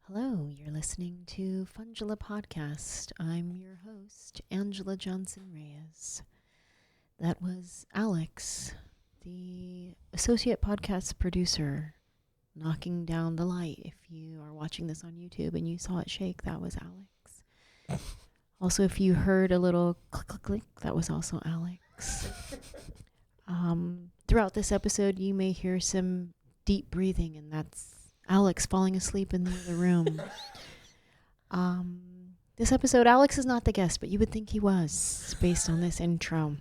Hello, you're listening to Funjelah podcast. I'm your host, Anjelah Johnson-Reyes. That was Alex, the associate podcast producer, knocking down the light. If you are watching this on YouTube and you saw it shake, that was Alex. Also, if you heard a little click, click, click, that was also Alex. Throughout this episode, you may hear some deep breathing, and that's Alex falling asleep in the other room. This episode, Alex is not the guest, but you would think he was based on this intro.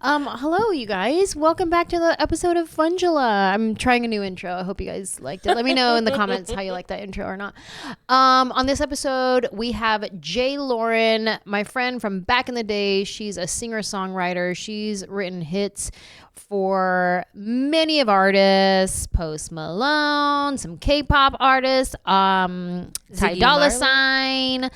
Hello, you guys. Welcome back to the episode of Funjelah. I'm trying a new intro. I hope you guys liked it. Let me know in the comments how you like that intro or not. On this episode, we have Lauryn, my friend from back in the day. She's a singer-songwriter. She's written hits for many of artists, Post Malone, some K-pop artists, Ty Dolla $ign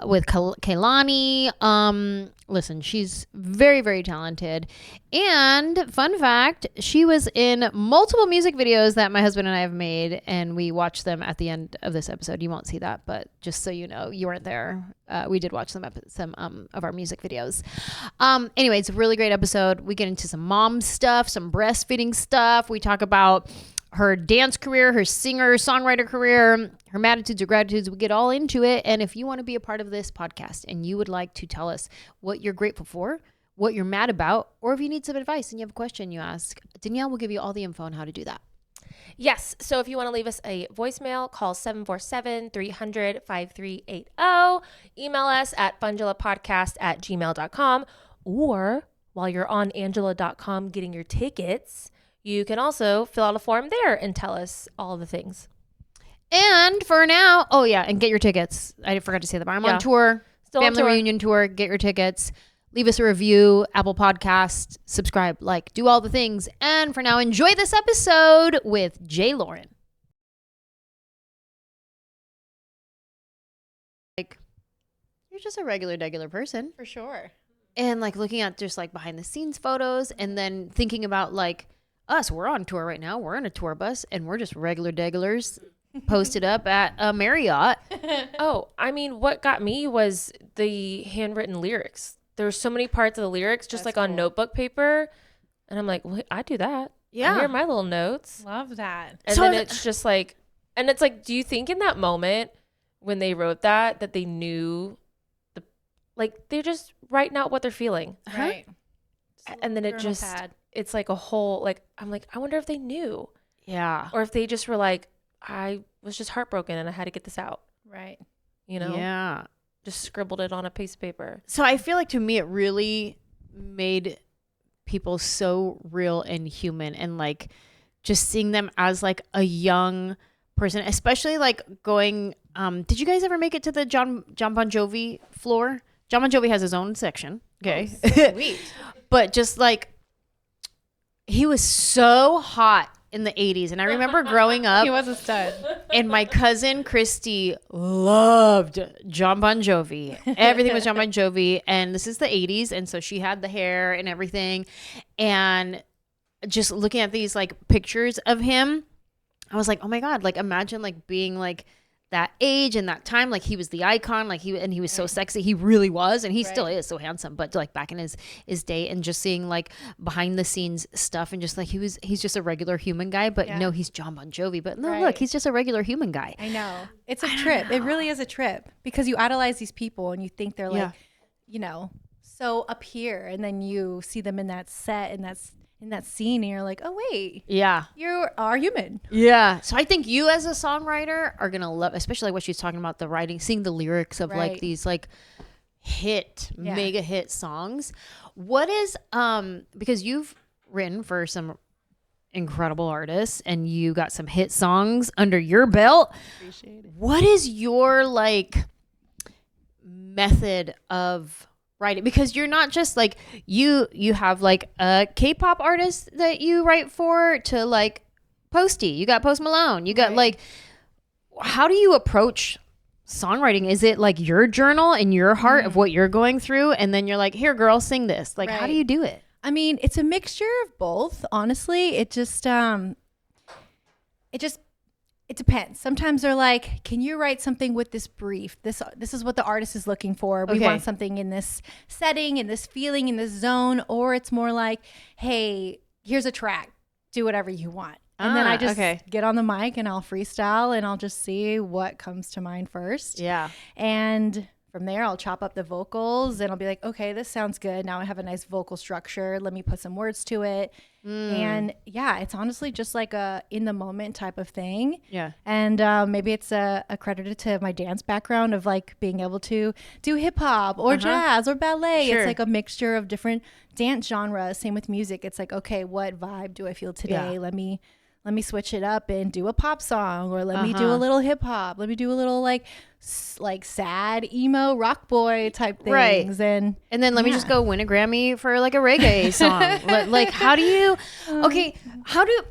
with Kehlani. Listen, she's very, very talented. And fun fact, she was in multiple music videos that my husband and I have made, and we watched them at the end of this episode. You won't see that, but just so you know, you weren't there. We did watch some of our music videos. Anyway, it's a really great episode. We get into some mom stuff, some breastfeeding stuff. We talk about her dance career, her singer-songwriter career, her MADtitudes or gratitudes. We get all into it. And if you want to be a part of this podcast and you would like to tell us what you're grateful for, what you're mad about, or if you need some advice and you have a question you ask, Danielle will give you all the info on how to do that. Yes. So if you want to leave us a voicemail, call 747-300-5380. Email us at funjelahpodcast@gmail.com. Or while you're on anjelah.com getting your tickets, you can also fill out a form there and tell us all the things. And for now, and get your tickets. I forgot to say that, but I'm on tour. Still Family on tour. reunion tour. Get your tickets. Leave us a review, Apple Podcast, subscribe, like, do all the things. And for now, enjoy this episode with Lauryn. Like, you're just a regular person. For sure. And like looking at just like behind the scenes photos and then thinking about like us, we're on tour right now. We're in a tour bus and we're just regular degulars posted up at a Marriott. What got me was the handwritten lyrics. There's so many parts of the lyrics just That's like on cool. notebook paper. And I'm like, well, I do that. Yeah. I hear my little notes. Love that. And So then it's just like, and it's like, do you think in that moment when they wrote that they knew they're just writing out what they're feeling. Right. And then it's like a whole, like, I'm like, I wonder if they knew. Yeah. Or if they just were like, I was just heartbroken and I had to get this out. Right. You know? Yeah. Just scribbled it on a piece of paper. So I feel like to me, it really made people so real and human, and like just seeing them as like a young person, especially like going, did you guys ever make it to the John Bon Jovi floor? John Bon Jovi has his own section. Okay. Oh, sweet. But just like, he was so hot in the 80s. And I remember growing up, He was a stud. and my cousin Christy loved John Bon Jovi. Everything was John Bon Jovi. And this is the 80s. And so she had the hair and everything. And just looking at these like pictures of him, I was like, oh my God, like imagine like being like that age and that time, like he was the icon, like he was so sexy. He really was, and he still is so handsome, but like back in his day, and just seeing like behind the scenes stuff, and just like he's just a regular human guy, but no, he's John Bon Jovi, but no, look, he's just a regular human guy. I know. It's a trip. It really is a trip, because you idolize these people and you think they're like, so up here, and then you see them in that set and in that scene, and you're like, oh wait, you are human. Yeah. So I think you as a songwriter are gonna love, especially like what she's talking about, the writing, seeing the lyrics of like these like mega hit songs. What is because you've written for some incredible artists and you got some hit songs under your belt. Appreciate it. What is your like method of writing? Because you're not just like you have like a K-pop artist that you write for, to like Posty, you got Post Malone, you got like, how do you approach songwriting? Is it like your journal in your heart of what you're going through, and then you're like, here girl, sing this? Like how do you do it? I mean, it's a mixture of both, honestly. It just it depends. Sometimes they're like, can you write something with this brief? This is what the artist is looking for. We want something in this setting, in this feeling, in this zone. Or it's more like, hey, here's a track. Do whatever you want. And then I just get on the mic and I'll freestyle and I'll just see what comes to mind first. Yeah. And from there, I'll chop up the vocals and I'll be like, okay, this sounds good. Now I have a nice vocal structure. Let me put some words to it. And yeah, it's honestly just like a in the moment type of thing. Yeah. And maybe it's a credit to my dance background of like being able to do hip hop or jazz or ballet. Sure. It's like a mixture of different dance genres. Same with music. It's like, okay, what vibe do I feel today? Yeah. Let me switch it up and do a pop song, or let me do a little hip hop. Let me do a little like sad emo rock boy type things. Right. And then let me just go win a Grammy for like a reggae song. Like, how do you,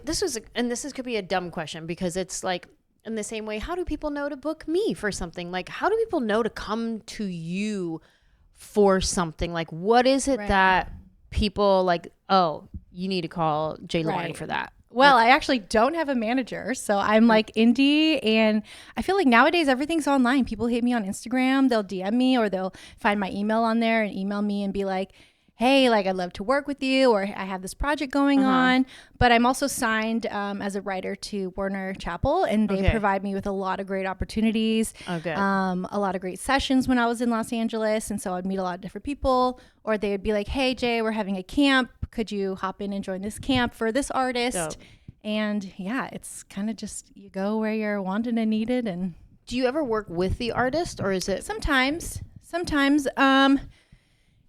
this could be a dumb question because it's like in the same way, how do people know to book me for something? Like, how do people know to come to you for something? Like, what is it that people like, oh, you need to call J. Lauryn for that? Well, I actually don't have a manager, so I'm like indie, and I feel like nowadays everything's online. People hit me on Instagram, they'll DM me, or they'll find my email on there and email me and be like, hey, like I'd love to work with you, or I have this project going on. But I'm also signed as a writer to Warner Chappell, and they provide me with a lot of great opportunities, a lot of great sessions when I was in Los Angeles. And so I'd meet a lot of different people, or they would be like, hey, Jay, we're having a camp. Could you hop in and join this camp for this artist? Dope. And yeah, it's kind of just you go where you're wanted and needed. And do you ever work with the artist, or is it sometimes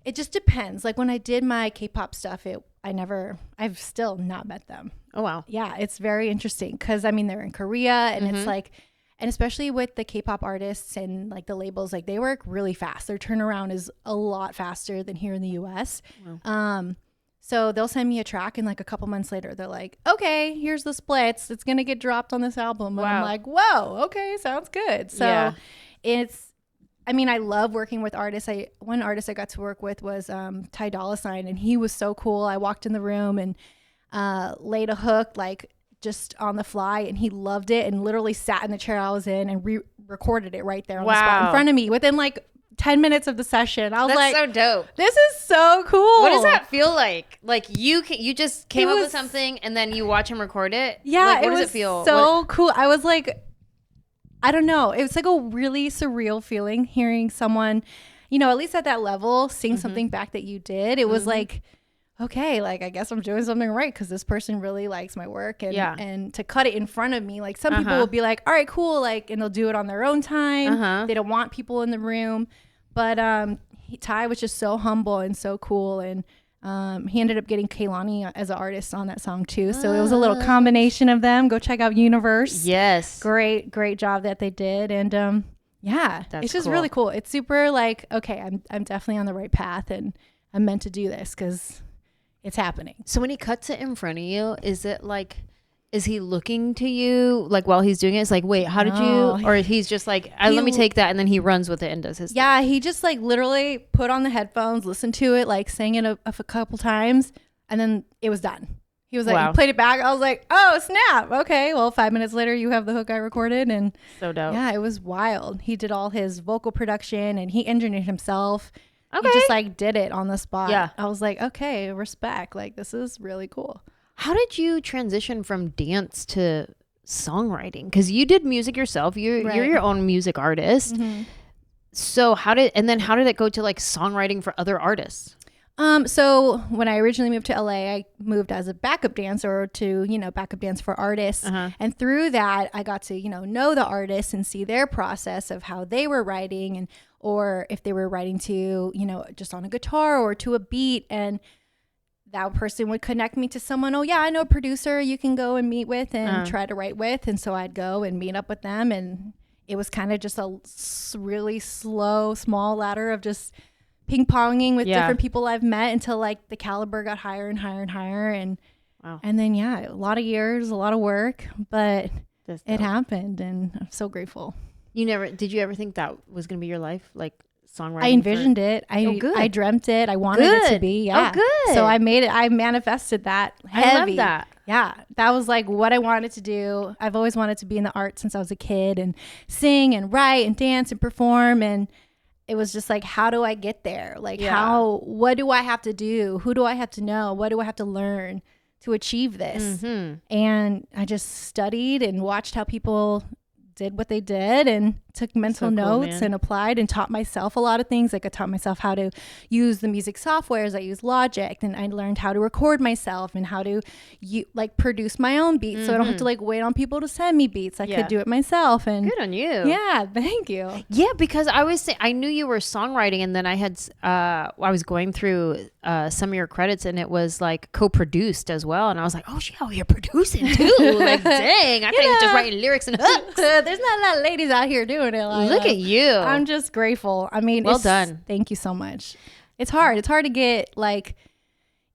it just depends. Like when I did my K-pop stuff, I've still not met them. Oh, wow. Yeah, it's very interesting because I mean, they're in Korea and it's like, and especially with the K-pop artists and like the labels, like they work really fast. Their turnaround is a lot faster than here in the US. Wow. So they'll send me a track and like a couple months later, they're like, okay, here's the splits. It's going to get dropped on this album. And I'm like, whoa, okay, sounds good. So I mean, I love working with artists. One artist I got to work with was Ty Dolla $ign, and he was so cool. I walked in the room and laid a hook like just on the fly, and he loved it and literally sat in the chair I was in and recorded it right there on the spot in front of me within like 10 minutes of the session. I was like, that's so dope. This is so cool. What does that feel like? Like you just came up with something and then you watch him record it? Yeah. Like, what does it feel? So cool. I was like, I don't know. It was like a really surreal feeling hearing someone, you know, at least at that level, sing something back that you did. It was like, okay, like I guess I'm doing something right because this person really likes my work. And and to cut it in front of me, like some people will be like, all right, cool. Like, and they'll do it on their own time. They don't want people in the room. But Ty was just so humble and so cool. And he ended up getting Kehlani as an artist on that song too. So it was a little combination of them. Go check out Universe. Yes. Great job that they did. And it's just really cool. It's super like, okay, I'm definitely on the right path and I'm meant to do this because it's happening. So when he cuts it in front of you, is it like, is he looking to you like while he's doing it? It's like, wait, how did you, or he's just like, let me take that. And then he runs with it and does his thing. He just like literally put on the headphones, listened to it, like sang it a couple times. And then it was done. He was like, he played it back. I was like, oh snap. Okay. Well, 5 minutes later you have the hook I recorded. And so dope. Yeah, it was wild. He did all his vocal production and he engineered himself. Okay. He just like did it on the spot. Yeah. I was like, okay, respect. Like this is really cool. How did you transition from dance to songwriting? Because you did music yourself. You're your own music artist. So how did it go to like songwriting for other artists? So when I originally moved to LA, I moved as a backup dancer to, backup dance for artists. And through that, I got to, know the artists and see their process of how they were writing or if they were writing to, just on a guitar or to a beat. And that person would connect me to someone. Oh yeah, I know a producer you can go and meet with and try to write with. And so I'd go and meet up with them. And it was kind of just a really slow, small ladder of just ping ponging with different people I've met until like the caliber got higher and higher and higher. And then, a lot of years, a lot of work, but it happened. And I'm so grateful. Did you ever think that was going to be your life? Like songwriting? I envisioned it. good. I dreamt it. I wanted it to be. Yeah. Oh, good. So I made it. I manifested that heavy. I love that. Yeah. That was like what I wanted to do. I've always wanted to be in the arts since I was a kid and sing and write and dance and perform. And it was just like, how do I get there? Like what do I have to do? Who do I have to know? What do I have to learn to achieve this? And I just studied and watched how people did what they did and took mental notes and applied and taught myself a lot of things. Like I taught myself how to use the music softwares. I used Logic, and I learned how to record myself and how to like produce my own beats. So I don't have to like wait on people to send me beats. I could do it myself. And good on you. Yeah, thank you. Yeah, because I knew you were songwriting, and then I was going through some of your credits, and it was like co-produced as well, and I was like, oh, she out here producing too. Like, dang, I thought you were just writing lyrics and hooks. There's not a lot of ladies out here doing it. Like, look at you. I'm just grateful. I mean, well done. Thank you so much. It's hard. It's hard to get like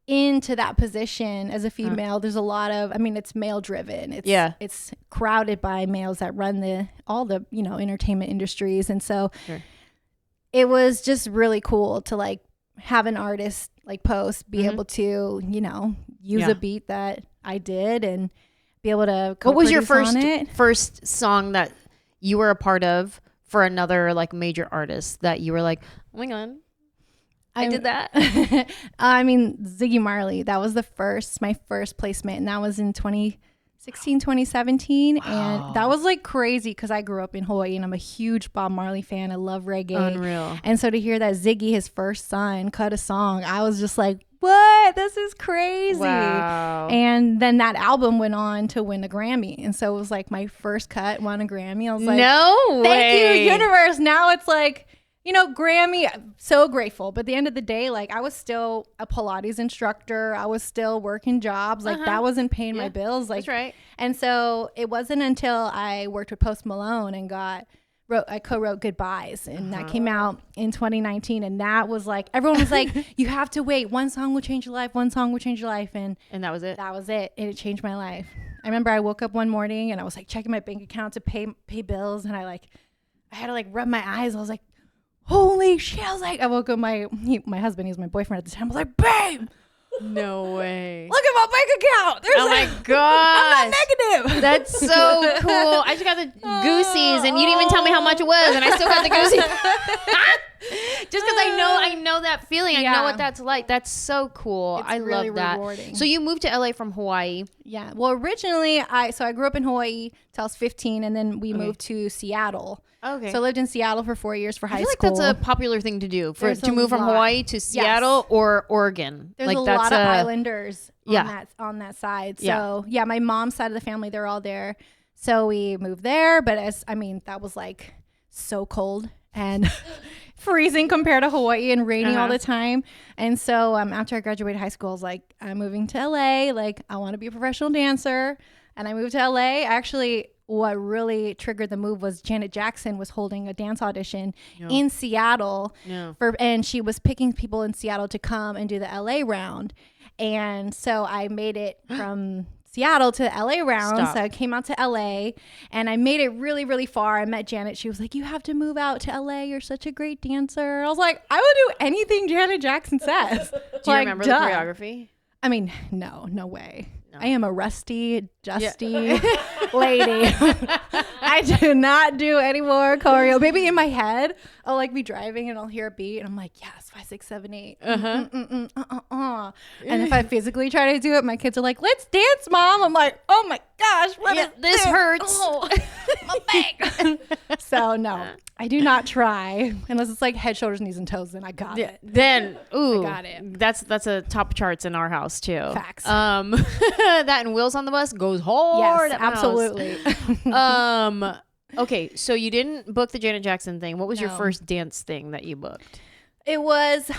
into that position as a female. There's a lot of, I mean, it's male driven. It's crowded by males that run all the, entertainment industries. And so it was just really cool to like have an artist like post, be able to, use a beat that I did and be able to what was your first song that you were a part of for another like major artist that you were like, oh my God, I did that? I mean, Ziggy Marley, that was my first placement, and that was in 2016, 2017. Wow. And that was like crazy because I grew up in Hawaii and I'm a huge Bob Marley fan. I love reggae. Unreal. And so to hear that Ziggy, his first son, cut a song, I was just like, what? This is crazy. Wow. And then that album went on to win a Grammy. And so it was like my first cut won a Grammy. I was like, no way. Thank you, universe. Now it's like, Grammy, I'm so grateful. But at the end of the day, like I was still a Pilates instructor. I was still working jobs. Like that wasn't paying my bills. Like, that's right. And so it wasn't until I worked with Post Malone and I co-wrote Goodbyes, and that came out in 2019, and that was like, everyone was like, you have to wait, one song will change your life, one song will change your life, and that was it. And it changed my life. I remember I woke up one morning and I was like checking my bank account to pay bills, and I had to like rub my eyes. I was like, holy shit. I was like, I woke up my husband, he was my boyfriend at the time. I was like, babe, no way. look at my bank account. Oh my God. I'm not negative. That's so cool. I just got the goosies, and you didn't even tell me how much it was, and I still got the goosies. Just because I know that feeling. I know what that's like. That's so cool. I really love that. Rewarding. So you moved to LA from Hawaii. Yeah. Well, originally I grew up in Hawaii till I was 15, and then we moved to Seattle. Okay. So I lived in Seattle for 4 years for high school. I feel like that's a popular thing to do to move from Hawaii to Seattle or Oregon. There's a lot of islanders on that side. So yeah, my mom's side of the family, they're all there. So we moved there, but that was like so cold and freezing compared to Hawaii and rainy all the time. And so after I graduated high school, I was like, I'm moving to LA. Like, I want to be a professional dancer. And I moved to LA. What really triggered the move was Janet Jackson was holding a dance audition in Seattle and she was picking people in Seattle to come and do the LA round. And so I made it from Seattle to the LA round. So I came out to LA and I made it really, really far. I met Janet. She was like, you have to move out to LA. You're such a great dancer. I was like, I will do anything Janet Jackson says. Do you remember the choreography? I mean, no way. I am a rusty, dusty lady. I do not do any more choreo. Maybe in my head, I'll like be driving and I'll hear a beat and I'm like, yes, 5, 6, 7, 8. And if I physically try to do it, my kids are like, let's dance, Mom. I'm like, oh my gosh, what is this? Hurts. Oh, my back. So no, I do not try unless it's like head, shoulders, knees, and toes. Then I got it. Then I got it. That's a top charts in our house too. Facts. That and Wheels on the Bus goes hard. Yes, absolutely. Okay, so you didn't book the Janet Jackson thing. What was your first dance thing that you booked? I was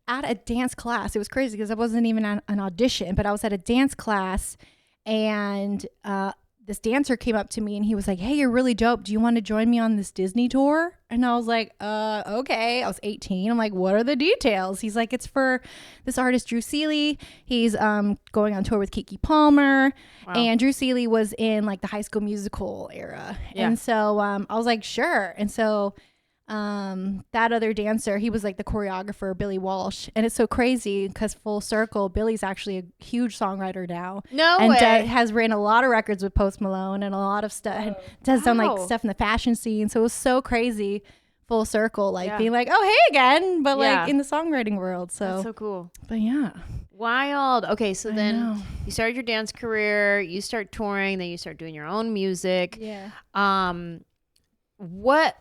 at a dance class. It was crazy because I wasn't even at an audition, but I was at a dance class, and this dancer came up to me and he was like, hey, you're really dope. Do you want to join me on this Disney tour? And I was like, okay. I was 18. I'm like, what are the details? He's like, it's for this artist, Drew Seeley. He's going on tour with Keke Palmer. Wow. And Drew Seeley was in like the High School Musical era. Yeah. And so I was like, sure. And so that other dancer, he was like the choreographer, Billy Walsh. And it's so crazy because full circle, Billy's actually a huge songwriter now. No and way. has written a lot of records with Post Malone and a lot of stuff. Has done like stuff in the fashion scene. So it was so crazy, full circle, like being like, oh, hey again, but like in the songwriting world. So that's so cool. But yeah. Wild. Okay, so then you started your dance career, you start touring, then you start doing your own music. Yeah.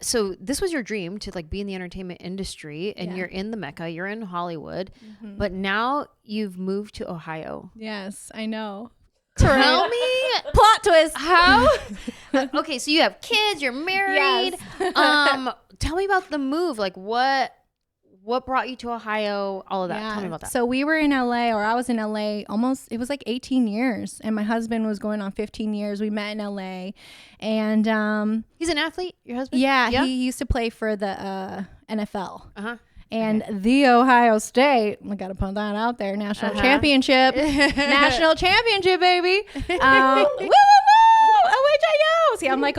So this was your dream to like be in the entertainment industry, and you're in the Mecca, you're in Hollywood, but now you've moved to Ohio. Yes, I know. Tell me, plot twist. How? Okay, so you have kids, you're married. Yes. Tell me about the move. Like what brought you to Ohio? All of that. Tell me about that. So we were in LA, or I was in LA almost, it was like 18 years. And my husband was going on 15 years. We met in LA. And he's an athlete, your husband? Yeah, he used to play for the NFL. Uh-huh. And the Ohio State, I got to put that out there, national championship. National championship, baby. Woo, woo, woo. OHIO. See, I'm like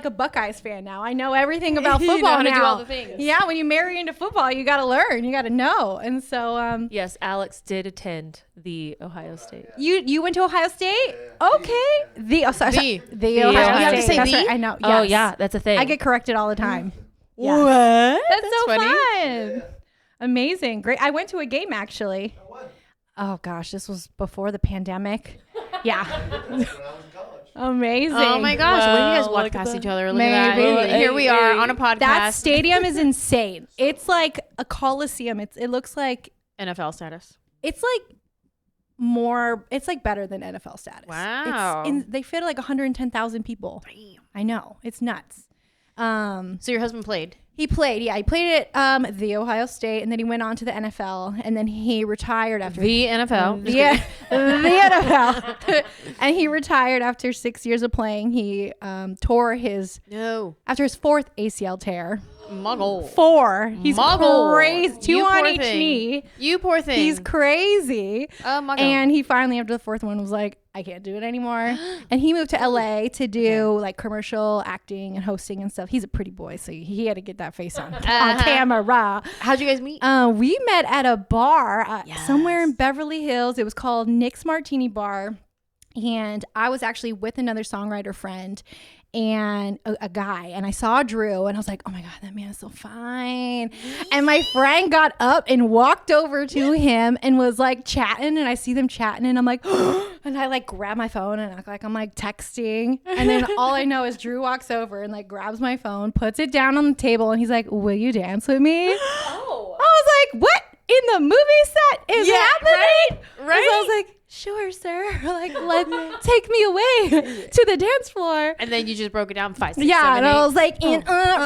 a Buckeyes fan now. I know everything about football you know how now. to do all the things. Yeah, when you marry into football, you got to learn. You got to know. And so yes, Alex did attend the Ohio State. You went to Ohio State? Okay. The Ohio State. You have to say That's the? right. I know. Oh Yes. yeah, that's a thing. I get corrected all the time. Yeah. What? That's so funny. fun. Amazing. Great. I went to a game actually. Oh gosh, this was before the pandemic. Yeah. Amazing. Oh my gosh. When you guys Wow, walk look at past that. each other? Look Maybe. at that. Here we are on a podcast. That stadium is insane. It's like a coliseum. It looks like NFL status. it's like more. It's like better than NFL status. Wow. They fit like 110,000 people. Damn. I know. It's nuts. So your husband played? He played. Yeah, he played at the Ohio State, and then he went on to the NFL, and then he retired after The NFL? Yeah, the NFL. And he retired after 6 years of playing. He tore after his fourth ACL tear. Muggle. 4. He's Muggle. crazy. 2 You on poor each thing. knee. You poor thing. He's crazy. Muggle. And he finally, after the 4th one, was like, I can't do it anymore. And he moved to LA to do like commercial acting and hosting and stuff. He's a pretty boy, so he had to get that face on camera. How'd you guys meet? We met at a bar somewhere in Beverly Hills. It was called Nick's Martini Bar. And I was actually with another songwriter friend and a guy, and I saw Drew, and I was like, oh my God, that man is so fine. And my friend got up and walked over to him and was like chatting, and I see them chatting, and I'm like, and I like grab my phone and act like I'm like texting. And then all I know is Drew walks over and like grabs my phone, puts it down on the table, and he's like, will you dance with me? Oh. I was like, what in the movie set is happening? Right? And so I was like, sure, sir. Like, take me away to the dance floor. And then you just broke it down 5, 6, Yeah, 7, and 8. I was like,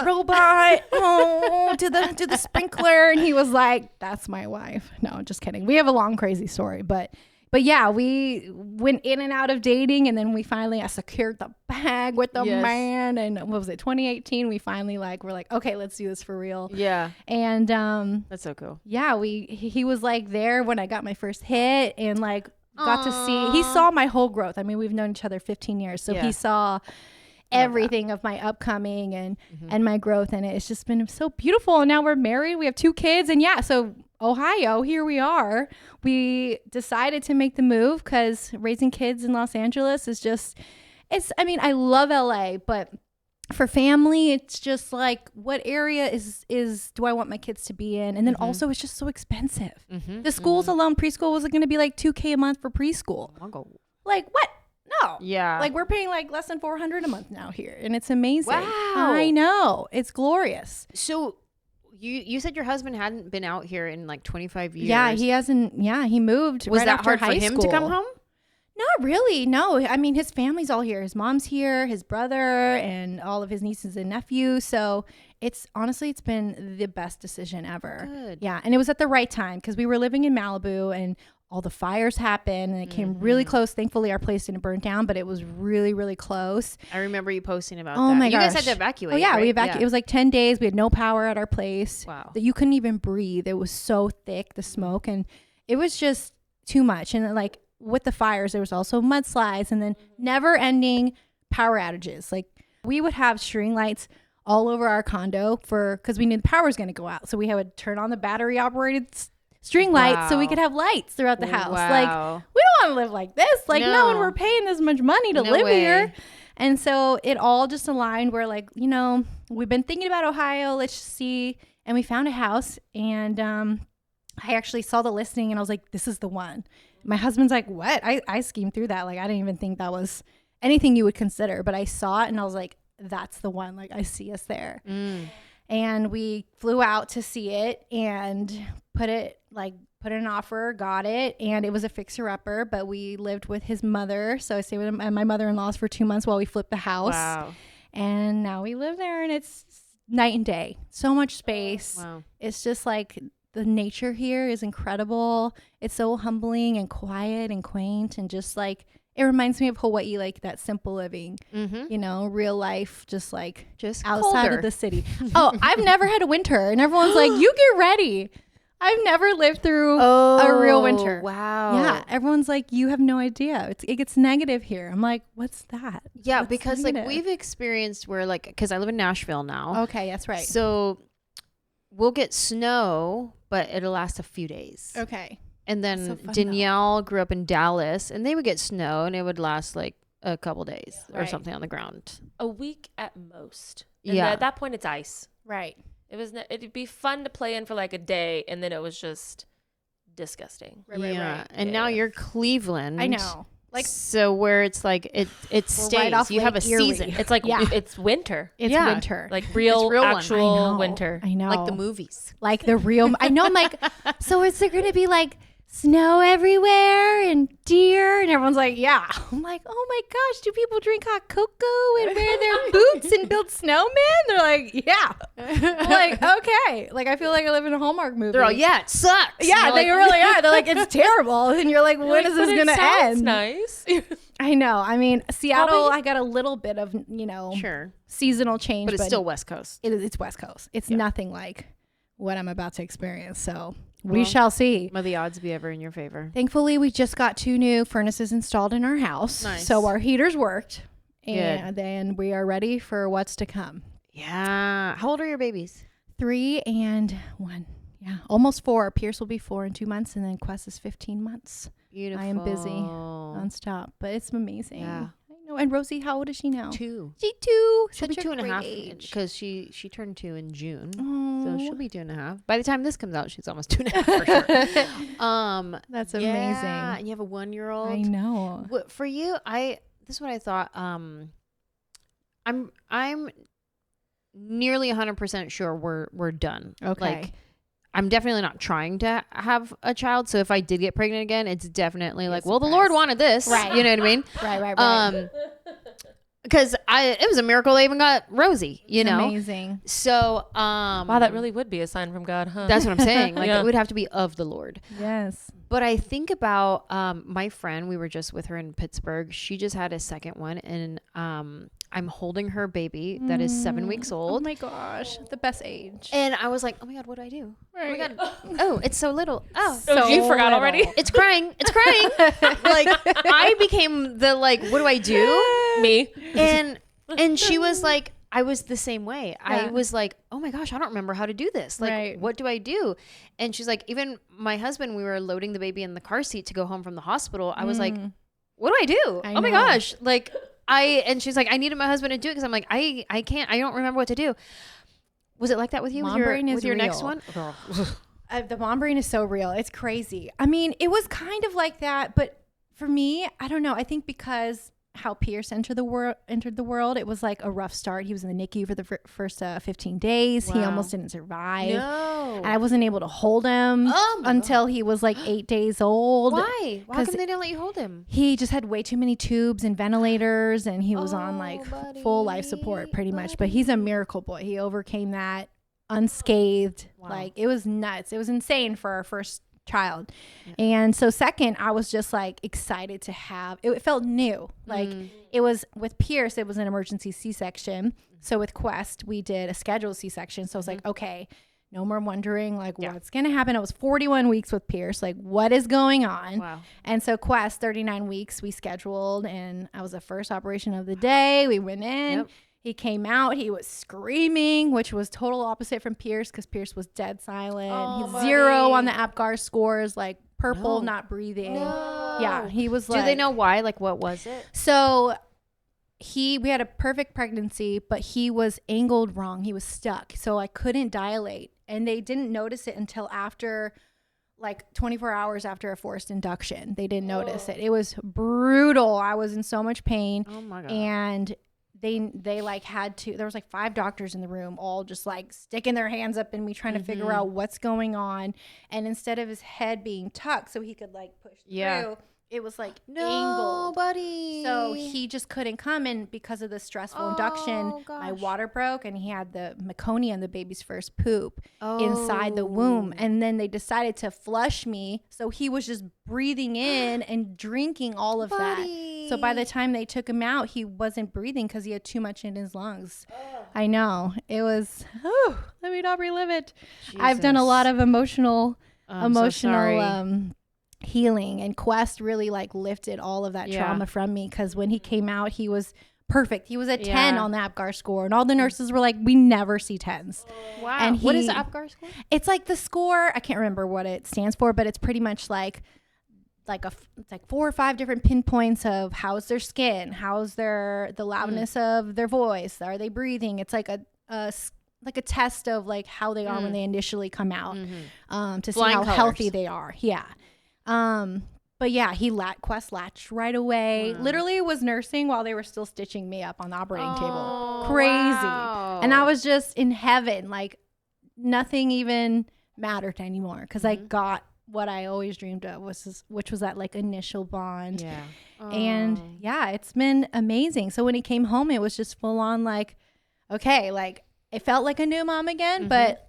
robot, to the sprinkler, and he was like, "That's my wife." No, just kidding. We have a long, crazy story, but yeah, we went in and out of dating, and then I secured the bag with the man, and what was it, 2018? We finally we're like, okay, let's do this for real. Yeah. And That's so cool. yeah, he was like there when I got my first hit, and like got to see. He saw my whole growth. I mean, we've known each other 15 years, so he saw everything of my upcoming and my growth, and it's just been so beautiful. And now we're married. We have 2 kids, and so Ohio, here we are. We decided to make the move because raising kids in Los Angeles is just, I love LA, but for family, it's just like, what area do I want my kids to be in? And then also it's just so expensive. The schools alone, preschool was going to be like $2,000 a month for preschool. Like what? No. Yeah. Like we're paying like less than $400 a month now here, and it's amazing. Wow. I know. It's glorious. So you said your husband hadn't been out here in like 25 years. Yeah, he hasn't. Yeah, he moved. Was right that after hard for high him school. to come home? Not really. No. I mean, his family's all here. His mom's here, his brother, and all of his nieces and nephews. So it's been the best decision ever. Good. Yeah. And it was at the right time because we were living in Malibu and all the fires happened and it came really close. Thankfully, our place didn't burn down, but it was really, really close. I remember you posting about that. Oh my You gosh. guys had to evacuate. Oh yeah, right? we evacuated. It was like 10 days. We had no power at our place. Wow. That you couldn't even breathe. It was so thick, the smoke, and it was just too much. And like with the fires, there was also mudslides and then never ending power outages. Like we would have string lights all over our condo because we knew the power was going to go out. So we would turn on the battery operated string lights so we could have lights throughout the house. Like, we don't want to live like this. Like, no, when we're paying this much money to live here. And so it all just aligned where, like, you know, we've been thinking about Ohio. Let's just see. And we found a house, and I actually saw the listing, and I was like, this is the one. My husband's like, what? I schemed through that. Like, I didn't even think that was anything you would consider. But I saw it, and I was like, that's the one. Like, I see us there. And we flew out to see it and put in an offer, got it, and it was a fixer-upper, but we lived with his mother. So I stayed with my mother-in-law's for 2 months while we flipped the house. Wow. And now we live there, and it's night and day. So much space. Wow. It's just like the nature here is incredible. It's so humbling and quiet and quaint, and just like it reminds me of Hawaii, like that simple living, you know, real life, just outside colder. of the city. Oh, I've never had a winter, and everyone's like, you get ready. I've never lived through a real winter. Wow. Yeah. Everyone's like, you have no idea. It gets negative here. I'm like, what's that? Yeah, what's because negative? like we've experienced where like, because I live in Nashville now. Okay, that's right. So we'll get snow, but it'll last a few days. Okay. And then Danielle grew up in Dallas, and they would get snow, and it would last like a couple days or something on the ground. A week at most. And at that point, it's ice. Right. It'd be fun to play in for like a day, and then it was just disgusting. Right. And now you're Cleveland. I know. Like, so where it's like it stays. Right off you have a Erie. season. It's like it's winter. It's winter. Like real actual winter. I know. Like the movies. Like the real. I know. I'm like, so is there going to be like snow everywhere and deer? And everyone's like, yeah. I'm like, oh my gosh, do people drink hot cocoa and wear their boots and build snowmen? They're like, yeah. I'm like, okay. Like, I feel like I live in a Hallmark movie. They're all, yeah, it sucks. Yeah, they really are. They're like, it's terrible. And you're like, when is this going to end? Nice. I know. I mean, Seattle, I got a little bit of, you know, seasonal change. But it's still West Coast. It's West Coast. It's nothing like what I'm about to experience. So we shall see. May the odds be ever in your favor. Thankfully, we just got 2 new furnaces installed in our house. Nice. So our heaters worked. And then we are ready for what's to come. Yeah. How old are your babies? 3 and 1. Yeah. Almost 4. Pierce will be 4 in 2 months. And then Quest is 15 months. Beautiful. I am busy nonstop. But it's amazing. Yeah. And Rosie, how old is she now? 2. She 2. She'll be 2.5 because she turned 2 in June. So she'll be 2.5. By the time this comes out, she's almost 2.5 for sure. That's amazing. Yeah, and you have a 1-year-old. I know. For you, this is what I thought. I'm nearly 100% sure we're done. Okay. Like, I'm definitely not trying to have a child. So if I did get pregnant again, it's definitely like, well, the Lord wanted this. Right. You know what I mean? Right. Because it was a miracle they even got Rosie, you know? Amazing. So, wow, that really would be a sign from God, huh? That's what I'm saying. Like, it would have to be of the Lord. Yes. But I think about my friend, we were just with her in Pittsburgh. She just had a second one, and I'm holding her baby that is 7 weeks old. Oh my gosh, the best age. And I was like, oh my God, what do I do? Right. Oh my God. Oh, it's so little. Oh, so you forgot already? It's crying. It's crying. Like, I became the like, what do I do? Me. And she was like, I was the same way. Yeah. I was like, oh my gosh, I don't remember how to do this. Like, what do I do? And she's like, even my husband, we were loading the baby in the car seat to go home from the hospital. I was like, what do I do? Oh my gosh. Like, and she's like, I needed my husband to do it because I'm like, I can't, I don't remember what to do. Was it like that with you? With your next one? The mom brain is so real. It's crazy. I mean, it was kind of like that, but for me, I don't know. I think because how Pierce entered the world, it was like a rough start. He was in the NICU for the first 15 days. Wow. He almost didn't survive. No. And I wasn't able to hold him until he was like 8 days old. Why? How come they didn't let you hold him? He just had way too many tubes and ventilators, and he was on like full life support pretty much. But he's a miracle boy. He overcame that unscathed. Wow. Like, it was nuts. It was insane for our first child. Yeah. And so second, I was just like excited to have it. Felt new. Like it was with Pierce, it was an emergency C-section. So with Quest, we did a scheduled C-section. So I was like, okay, no more wondering like what's gonna happen. It was 41 weeks with Pierce. Like, what is going on? Wow. And so Quest, 39 weeks we scheduled, and I was the first operation of the day. We went in. He came out. He was screaming, which was total opposite from Pierce because Pierce was dead silent. Oh, He's buddy. 0 on the Apgar scores, like purple, not breathing. No. Yeah, he was Do like. they know why? Like, what was it? So we had a perfect pregnancy, but he was angled wrong. He was stuck. So I couldn't dilate. And they didn't notice it until after, like 24 hours after a forced induction. They didn't notice it. It was brutal. I was in so much pain. Oh my God. And they like had to, there was like 5 doctors in the room, all just like sticking their hands up in me, trying to figure out what's going on. And instead of his head being tucked so he could like push through, it was like angled. Buddy. So he just couldn't come in because of the stressful induction. My water broke and he had the meconium, the baby's first poop, inside the womb. And then they decided to flush me. So he was just breathing in and drinking all of that. So by the time they took him out, he wasn't breathing because he had too much in his lungs. I know. It was, let me not relive it. Jesus. I've done a lot of emotional so sorry. Healing, and Quest really like lifted all of that trauma from me, because when he came out, he was perfect. He was a 10 on the Apgar score, and all the nurses were like, we never see 10s. Wow. And what is the Apgar score? It's like the score, I can't remember what it stands for, but it's pretty much like it's like 4 or 5 different pinpoints of how's their skin, how's the loudness of their voice, are they breathing. It's like a test of like how they are when they initially come out, to see how healthy they are. But yeah, Quest latched right away. Literally was nursing while they were still stitching me up on the operating table. Crazy. Wow. And I was just in heaven. Like nothing even mattered anymore, because I got what I always dreamed of, which was that like initial bond. Yeah. And yeah, it's been amazing. So when he came home, it was just full on like, okay, like it felt like a new mom again, but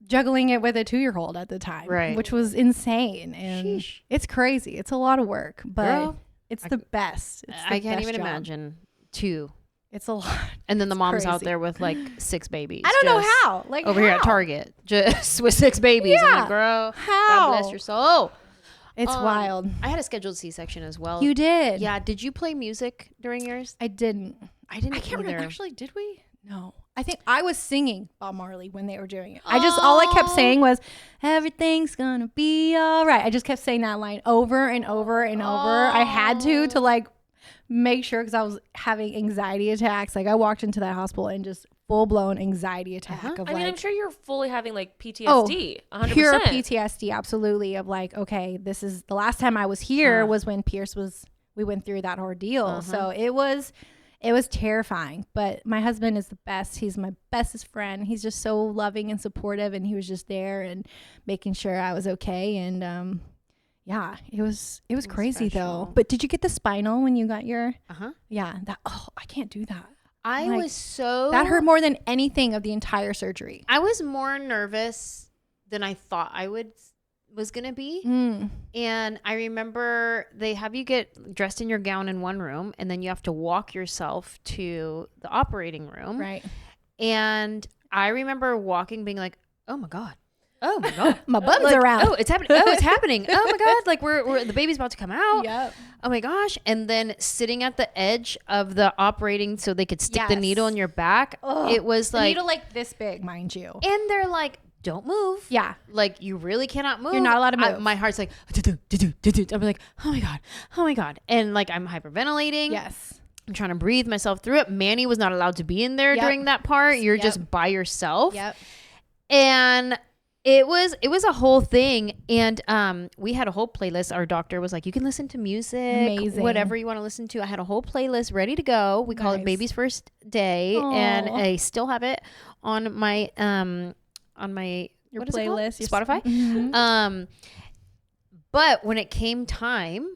juggling it with a 2-year-old at the time, which was insane. And it's crazy. It's a lot of work, but it's the best. I can't even imagine 2. It's a lot. And then the mom's out there with like 6 babies. I don't know how. Like over here at Target, just with 6 babies. I'm like, girl, how? God bless your soul. It's wild. I had a scheduled C-section as well. You did? Yeah. Did you play music during yours? I didn't. I didn't. I can't either. remember. Actually, did we? No. I think I was singing Bob Marley when they were doing it. All I kept saying was, everything's gonna be all right. I just kept saying that line over and over and over. I had to like make sure, because I was having anxiety attacks. Like I walked into that hospital and just full blown anxiety attack of I mean, like, I'm sure you're fully having like PTSD. 100%. Pure PTSD, absolutely. Of like, okay, this is the last time I was here was when we went through that ordeal. So it was terrifying, but my husband is the best. He's my bestest friend. He's just so loving and supportive, and he was just there and making sure I was okay. And yeah, it was crazy special. though. But did you get the spinal when you got your? Yeah, I can't do that. That hurt more than anything of the entire surgery. I was more nervous than I thought I was gonna be. And I remember they have you get dressed in your gown in one room, and then you have to walk yourself to the operating room. Right. And I remember walking, being like, oh my God. Oh my God. My buttons are out. Oh, it's happening. Oh, it's happening. Oh my God. Like we're the baby's about to come out. Yep. Oh my gosh. And then sitting at the edge of the operating so they could stick the needle in your back. It was like. The needle like this big, mind you. And they're like, don't move. Yeah. Like you really cannot move. You're not allowed to move. My heart's like, I'm like, oh my God. And like I'm hyperventilating. Yes. I'm trying to breathe myself through it. Manny was not allowed to be in there during that part. You're just by yourself. Yep. And it was a whole thing. And we had a whole playlist. Our doctor was like, you can listen to music, amazing, whatever you want to listen to. I had a whole playlist ready to go. We call it Baby's First Day. Aww. And I still have it on my your playlist, your Spotify. But when it came time,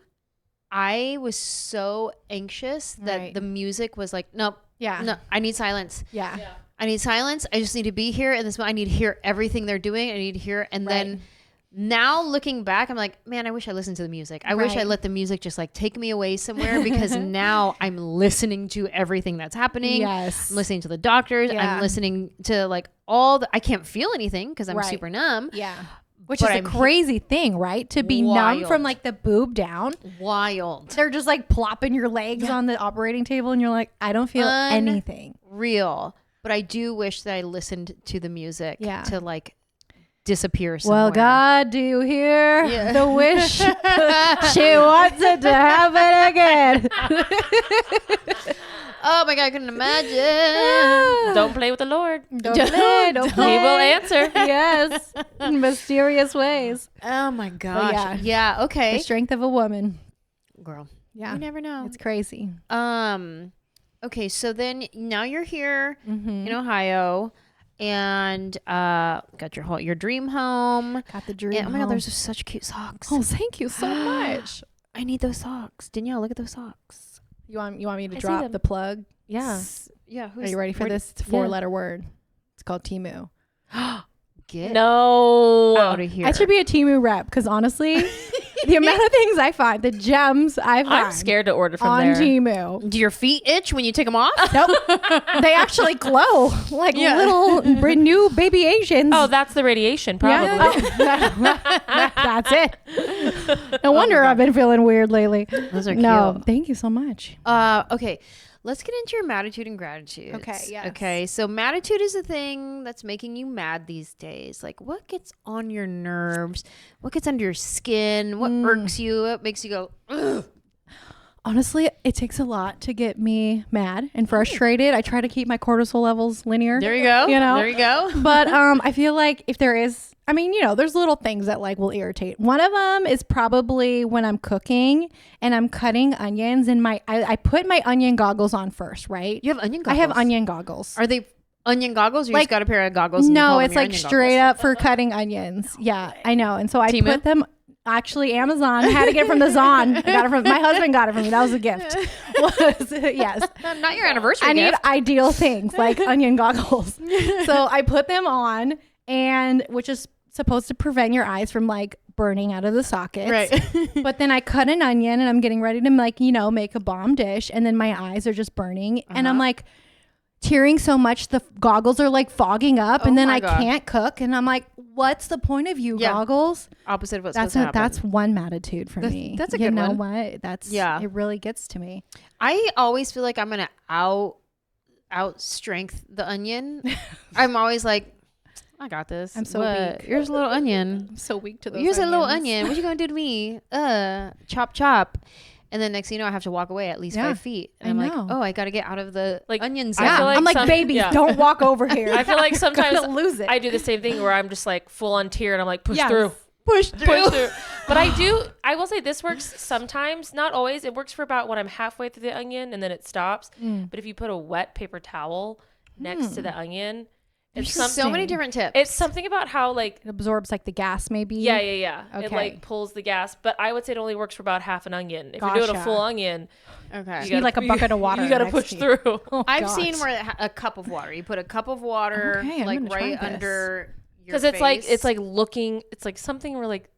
I was so anxious that the music was like, nope. Yeah. No, I need silence. Yeah. I need silence. I just need to be here. And I need to hear everything they're doing. I need to hear. And then now looking back, I'm like, man, I wish I listened to the music. I wish I let the music just like take me away somewhere, because now I'm listening to everything that's happening. Yes. I'm listening to the doctors. Yeah. I'm listening to like I can't feel anything because I'm super numb. Yeah. Which is a crazy thing, right? To be numb from like the boob down. Wild. They're just like plopping your legs on the operating table and you're like, I don't feel anything. Real. But I do wish that I listened to the music to like disappear somewhere. Well, God, do you hear the wish? She wants it to happen again. Oh my God, I couldn't imagine. Don't play with the Lord. Don't play. He will answer. Yes. In mysterious ways. Oh my gosh. Yeah, okay. The strength of a woman. Girl. Yeah. You never know. It's crazy. Okay, so then now you're here in Ohio and got your dream home. Got the dream and, oh my God, home. there's such cute socks. Oh, thank you so much. I need those socks. Danielle, look at those socks. You want me to drop the plug? Yeah. Yeah. Are you ready for this? It's a 4-letter word. It's called Temu. Get out of here. I should be a Temu rep because honestly, the amount of things I find, the gems I find. I'm scared to order from on there. Temu. Do your feet itch when you take them off? Nope. They actually glow like little new baby Asians. Oh, that's the radiation, probably. Yeah. That's it. No wonder I've been feeling weird lately. Those are No, cute. thank you so much. Okay. Let's get into your Matitude and Gratitude. Okay, yes. Okay, so Matitude is the thing that's making you mad these days. Like, what gets on your nerves? What gets under your skin? What irks you? What makes you go, ugh? Honestly, it takes a lot to get me mad and frustrated. I try to keep my cortisol levels linear. There you go. There you go. But I feel like if there is, I mean, there's little things that like will irritate. One of them is probably when I'm cooking and I'm cutting onions and I put my onion goggles on first, right? You have onion goggles? I have onion goggles. Are they onion goggles or you just got a pair of goggles? No, it's like straight up for cutting onions. Yeah, I know. And so I put them. Actually, Amazon. I had to get it from the Zon. I got it from my husband. Got it from me. That was a gift. Yes. Not your anniversary. I need ideal things like onion goggles. So I put them on, and which is supposed to prevent your eyes from like burning out of the sockets. Right. But then I cut an onion, and I'm getting ready to like make a bomb dish, and then my eyes are just burning, and I'm like tearing so much the goggles are like fogging up, and then I can't cook, and I'm like, what's the point of you goggles? Opposite of what's supposed to happen. That's one Matitude for me. That's a good one. You know what? That's it really gets to me. I always feel like I'm gonna out strength the onion. I'm always like, I got this. I'm so weak. Here's a little onion. I'm so weak to those. Here's a little onion. What you gonna do to me? Chop. And then next thing you know, I have to walk away at least 5 feet. And I'm like, oh, I got to get out of the onion zone. I feel like I'm like, babies, don't walk over here. I feel like sometimes lose it. I do the same thing where I'm just like full on tear and I'm like, push through. Push through. But I will say this works sometimes, not always. It works for about when I'm halfway through the onion and then it stops. But if you put a wet paper towel next to the onion, There's so many different tips. It's something about how like it absorbs like the gas, maybe. Yeah. Okay. It like pulls the gas, but I would say it only works for about half an onion. If you're doing a full onion, you need like a bucket of water. You got to push through. Oh, I've seen where a cup of water. You put a cup of water like right under your face. Because it's like looking. It's like something where like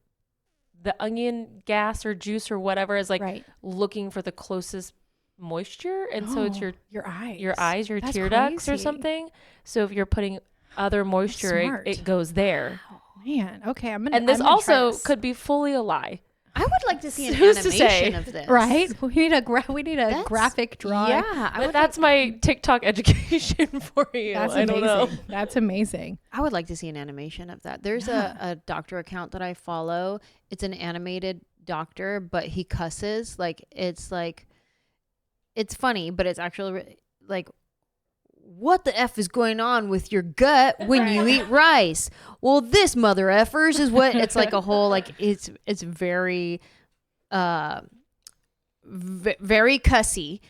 the onion gas or juice or whatever is like looking for the closest moisture, and so it's your eyes, your tear ducts or something. So if you're putting other moisture, it goes there. Oh, man, okay, and this also could be fully a lie. I would like to see an animation of this. Right? We need a graphic drawing. Yeah, that's my TikTok education for you. That's I don't know. That's amazing. I would like to see an animation of that. There's a doctor account that I follow. It's an animated doctor, but he cusses. It's funny, but it's actually like, what the F is going on with your gut when you eat rice? Well, this mother effers is what it's like a whole, like, it's very, very cussy.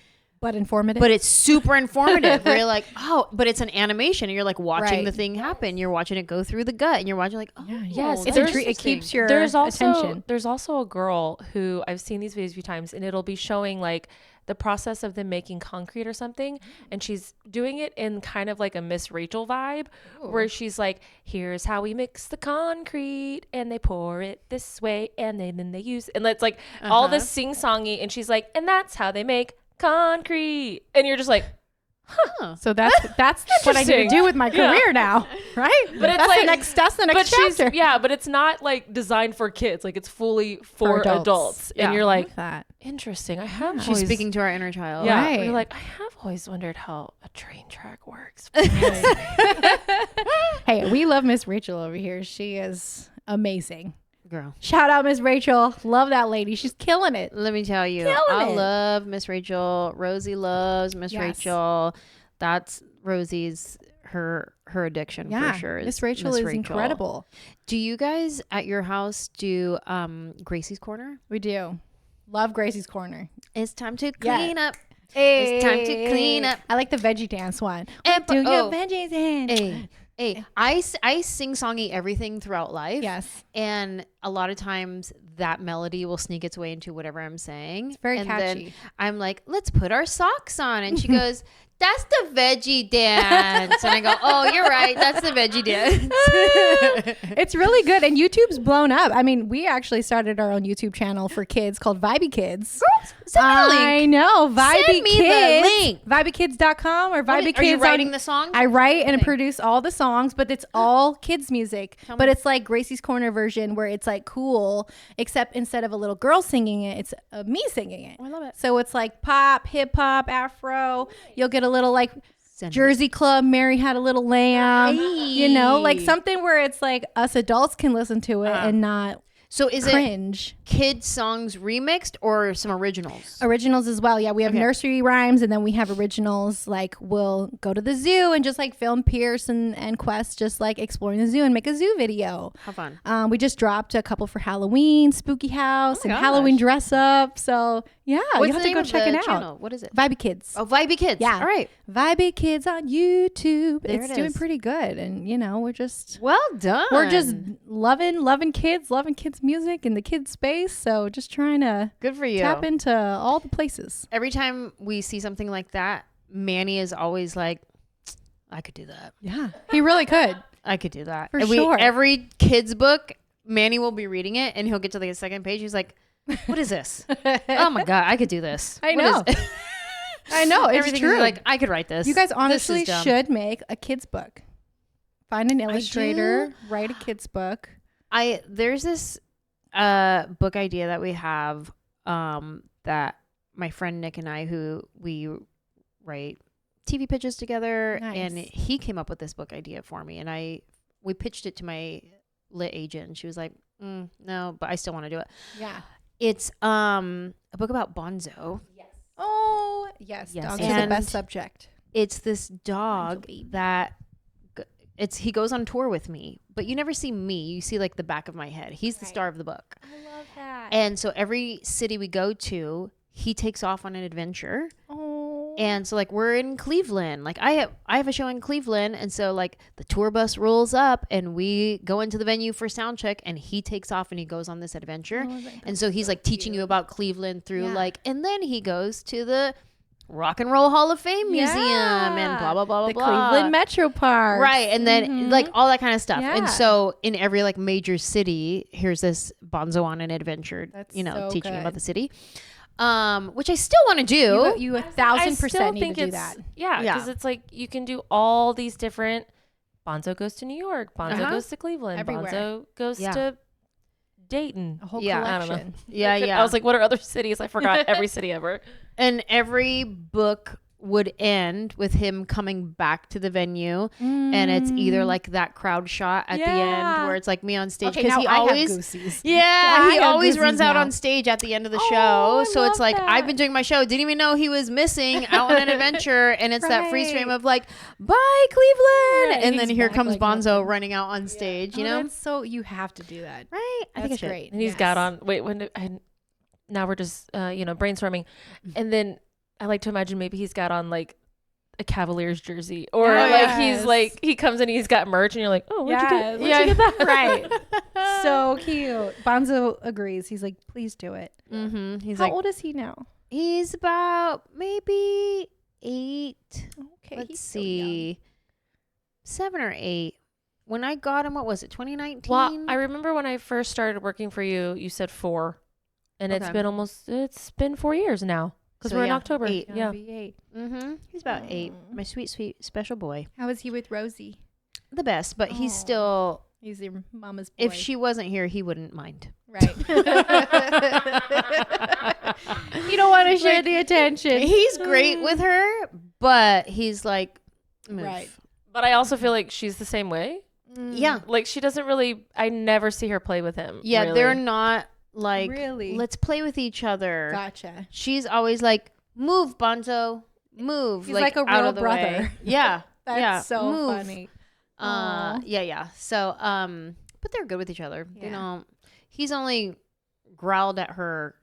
But informative. But it's super informative. Where you're like, oh, but it's an animation. And you're like watching the thing happen. You're watching it go through the gut. And you're watching like, oh, yes. It keeps your attention. There's also a girl who I've seen these videos a few times. And it'll be showing like the process of them making concrete or something. And she's doing it in kind of like a Miss Rachel vibe. Ooh. Where she's like, here's how we mix the concrete. And they pour it this way. And then they use, and it's like all this sing-songy. And she's like, and that's how they make concrete. And you're just like, So that's what I need to do with my career now, right? But that's it's like, the next chapter. But it's not like designed for kids. Like it's fully for adults. Yeah. And you're like, that. interesting. I have She's always, speaking to our inner child. Yeah. Right. You're like, I have always wondered how a train track works. Hey, we love Miss Rachel over here. She is amazing. Girl. Shout out Miss Rachel. Love that lady. She's killing it. Let me tell you, Killing I it. love Miss Rachel. Rosie loves Miss Yes. Rachel. That's Rosie's her addiction Yeah, for sure. Miss Rachel is incredible. Do you guys at your house do Gracie's Corner? We do. Love Gracie's Corner. It's time to clean up. Hey. It's time to clean up. I like the veggie dance one. And Do your oh, veggies in. hey, I sing songy everything throughout life. Yes. And a lot of times that melody will sneak its way into whatever I'm saying. It's very and catchy. then I'm like, let's put our socks on. And she goes, that's the veggie dance. And I go, oh, you're right. That's the veggie dance. It's really good. And YouTube's blown up. I mean, we actually started our own YouTube channel for kids called Vibey Kids. Girls, send me the link. I know. Vibey Send me Kids. the link. VibeyKids.com or Vibey Kids. Are you on- writing the songs? I write and produce all the songs, but it's all kids music. But it's like Gracie's Corner version where it's like cool, except instead of a little girl singing it, it's me singing it. Oh, I love it. So it's like pop, hip hop, Afro. You'll get a little like Send Jersey Club, Mary Had a Little Lamb, you know, like Hey. something where it's like us adults can listen to it and not So is cringe. it kids songs remixed or some originals? Originals as well. Yeah, we have nursery rhymes and then we have originals. Like we'll go to the zoo and just like film Pierce and Quest just like exploring the zoo and make a zoo video. How fun. We just dropped a couple for Halloween, Spooky House, and gosh. Halloween dress up. So yeah, What's you have the to go name of check the it out. channel? What is it? Vibey Kids. Oh, Vibey Kids. Yeah. All right. Vibey Kids on YouTube. There It's it doing is. pretty good. And you know, we're just Done. we're just loving kids music in the kids space. So just trying to good for you. tap into all the places. Every time we see something like that, Manny is always like, I could do that. Yeah, he really could. I could do that. For And sure. Every kid's book, Manny will be reading it and he'll get to the second page. He's like, what is this? Oh my God, I could do this. I What know. is- I know. It's Everything true. is like, I could write this. You guys This honestly is dumb. should make a kids book. Find an illustrator, write a kids book. There's this book idea that we have that my friend Nick and I, who we write TV pitches together, Nice. and he came up with this book idea for me, and we pitched it to my lit agent, and she was like, no, but I still want to do it. Yeah. It's a book about Bonzo. Oh, yes. Yes. Dogs are the And best subject. It's this dog baby. that he goes on tour with me, but you never see me. You see like the back of my head. He's the star of the book. I love that. And so every city we go to, he takes off on an adventure. Oh. And so like we're in Cleveland. Like I have a show in Cleveland, and so like the tour bus rolls up and we go into the venue for sound check, and he takes off and he goes on this adventure. And so he's like teaching you about Cleveland through like, and then he goes to the Rock and Roll Hall of Fame Museum and blah blah blah the blah blah. Cleveland Metro Park. Right, and then like all that kind of stuff. Yeah. And so in every like major city, here's this Bonzo on an adventure, That's so teaching good. about the city. Which I still want to do. You I 1,000% still need think to do it's- that. Yeah, Yeah. because it's like you can do all these different. Bonzo goes to New York. Bonzo goes to Cleveland. Everywhere. Bonzo goes Yeah. to Dayton. A whole Yeah. I don't know. collection. Yeah, yeah. I was like, what are other cities? I forgot every city ever. And every book would end with him coming back to the venue, and it's either like that crowd shot at the end Yeah. where it's like me on stage, Okay, because now he I always have goosies. yeah I he have always goosies runs out now. on stage at the end of the Oh, show. I So it's love like I've that. been doing my show, didn't even know he was missing out on an adventure, and it's that freeze frame Right. of like, bye Cleveland, Yeah, and then he's here back comes like Bonzo nothing. running out on stage, you Oh, know? that's so you have to do that. Right? I think I That's should. great. And he's got on. Wait, now we're just brainstorming, and then I like to imagine maybe he's got on like a Cavaliers jersey, or like he's Yes. like he comes in, he's got merch, and you're like, oh, where'd you get? Where'd you get that? Right. So cute. Bonzo agrees. He's like, please do it. Mm-hmm. He's How like, old is he now? he's about maybe 8. Okay. Let's he's so young. see, 7 or 8. When I got him, what was it, 2019? Well, I remember when I first started working for you, you said 4, and it's Okay. been 4 years now. Because So, we're in yeah, October. 8. Yeah. Be 8. Mm-hmm. He's about 8. My sweet, sweet, special boy. How is he with Rosie? The best, but he's Aw. still... He's your mama's boy. If she wasn't here, he wouldn't mind. Right. You don't want to share the attention. He's great with her, but he's like, move. Right. But I also feel like she's the same way. Yeah. Like she doesn't really, I never see her play with him. Yeah, really. they're not like, Really? let's play with each other. Gotcha. She's always like, move, Bonzo, move. He's like a out real of the brother. way. Yeah. That's yeah. so move. funny. Yeah. So, but they're good with each other. Yeah. You know, he's only growled at her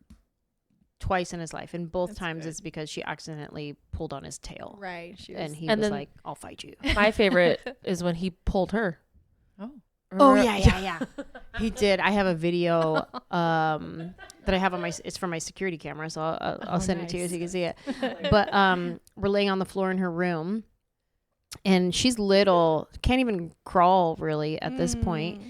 twice in his life, and both That's times good. it's because she accidentally pulled on his tail. Right. She And he And was then- like, I'll fight you. My favorite is when he pulled her. Oh Remember- yeah. He did. I have a video that I have on my. It's from my security camera, so I'll send it to you nice. so you can see it. But we're laying on the floor in her room, and she's little, can't even crawl really at this point.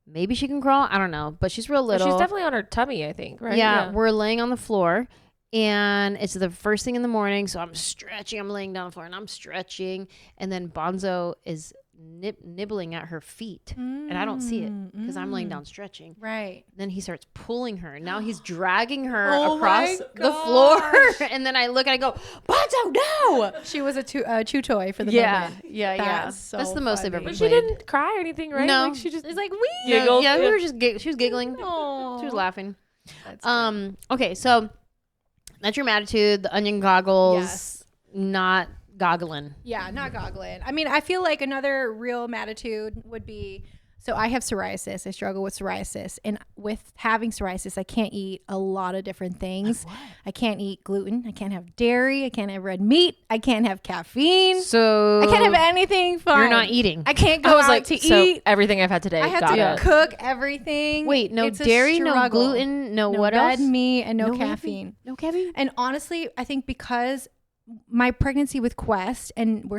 Maybe she can crawl. I don't know, but she's real But little. she's definitely on her tummy, I think, right? Yeah, we're laying on the floor, and it's the first thing in the morning. So I'm stretching. I'm laying down on the floor, and I'm stretching, and then Bonzo is nibbling at her feet, and I don't see it because I'm laying down stretching. Right. Then he starts pulling her. Now he's dragging her Oh across my the floor, gosh. and then I look and I go, Bonzo, no! She was a chew toy for the Yeah, moment. yeah. That's so That's the most I've funny. ever But played. she didn't cry or anything, right? No. Like she just It's like we Giggled. Yeah, we Yeah. were just she was giggling. Oh, She was laughing. That's good. Okay, so that's your attitude. The onion goggles, Yes. not goggling. Yeah, not goggling. I mean, I feel like another real attitude would be, so I have psoriasis. I struggle with psoriasis. And with having psoriasis, I can't eat a lot of different things. I can't eat gluten. I can't have dairy. I can't have red meat. I can't have caffeine. So I can't have anything fun. you're not eating. I can't I go was out like, to so eat. everything I've had today. I have got to it. cook everything. Wait, no It's a dairy, no struggle. gluten, no No what red else? meat and no No red caffeine. meat, no caffeine. And honestly, I think because my pregnancy with Quest, and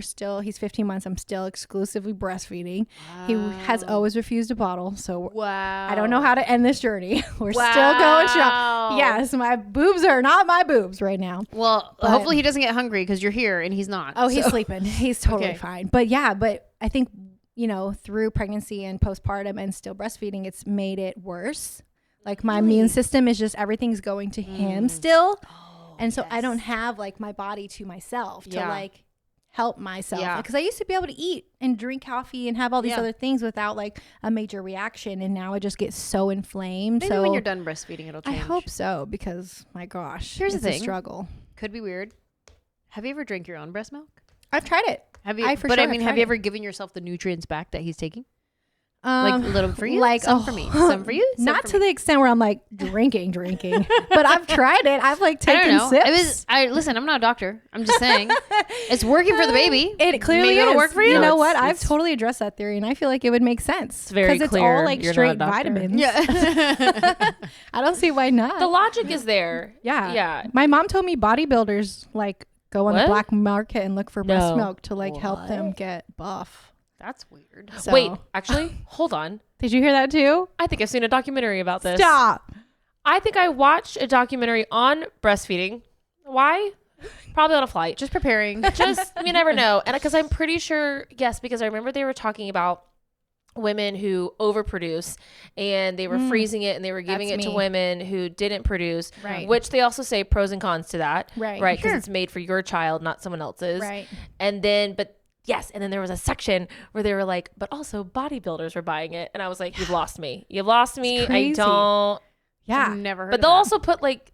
he's 15 months, I'm still exclusively breastfeeding. He has always refused a bottle. So Wow. I don't know how to end this journey. We're still going strong. Yes, my boobs are not my boobs right now. Well, But- hopefully he doesn't get hungry because you're here and he's not. Oh, he's So- sleeping. He's totally Okay. fine. But yeah, I think, through pregnancy and postpartum and still breastfeeding, it's made it worse. Like my immune system is just, everything's going to him still. And so I don't have like my body to myself to Yeah. like help myself. Yeah. Because I used to be able to eat and drink coffee and have all these Yeah. other things without like a major reaction. And now I just get so inflamed. Maybe so when you're done breastfeeding, it'll I change. hope so, because my gosh, Here's the it's a thing. struggle. Could be weird. Have you ever drank your own breast milk? I've tried it. Have you? I for but sure I have mean, have tried you it. ever given yourself the nutrients back that he's taking? Like a little for you, like some for me, some for you, some Not for to me. the extent where I'm like drinking, but I've tried it. I've like I taken don't know. sips. Listen. I'm not a doctor. I'm just saying it's working for the baby. It clearly Maybe it'll is. work for you. You know it's- what? I've it's- totally addressed that theory, and I feel like it would make sense. It's very it's clear all like you're not a straight doctor. vitamins. Yeah. I don't see why not. The logic is there. yeah. Yeah. My mom told me bodybuilders like go on the What? black market and look for breast No. milk to like help them get buff. That's weird. So, Wait, actually, hold on. did you hear that too? I think I've seen a documentary about this. Stop. I think I watched a documentary on breastfeeding. Why? Probably on a flight. Just preparing. Just you never know. And because I'm pretty sure, yes, because I remember they were talking about women who overproduce and they were freezing it and they were giving That's it to me. women who didn't produce, Right. which they also say pros and cons to that, Right. right? Because Sure. it's made for your child, not someone else's. Right. And then, but yes, and then there was a section where they were like, but also bodybuilders were buying it. And I was like, you've lost me. You've lost me. I crazy. don't. Yeah. I've never heard But of they'll that. also put like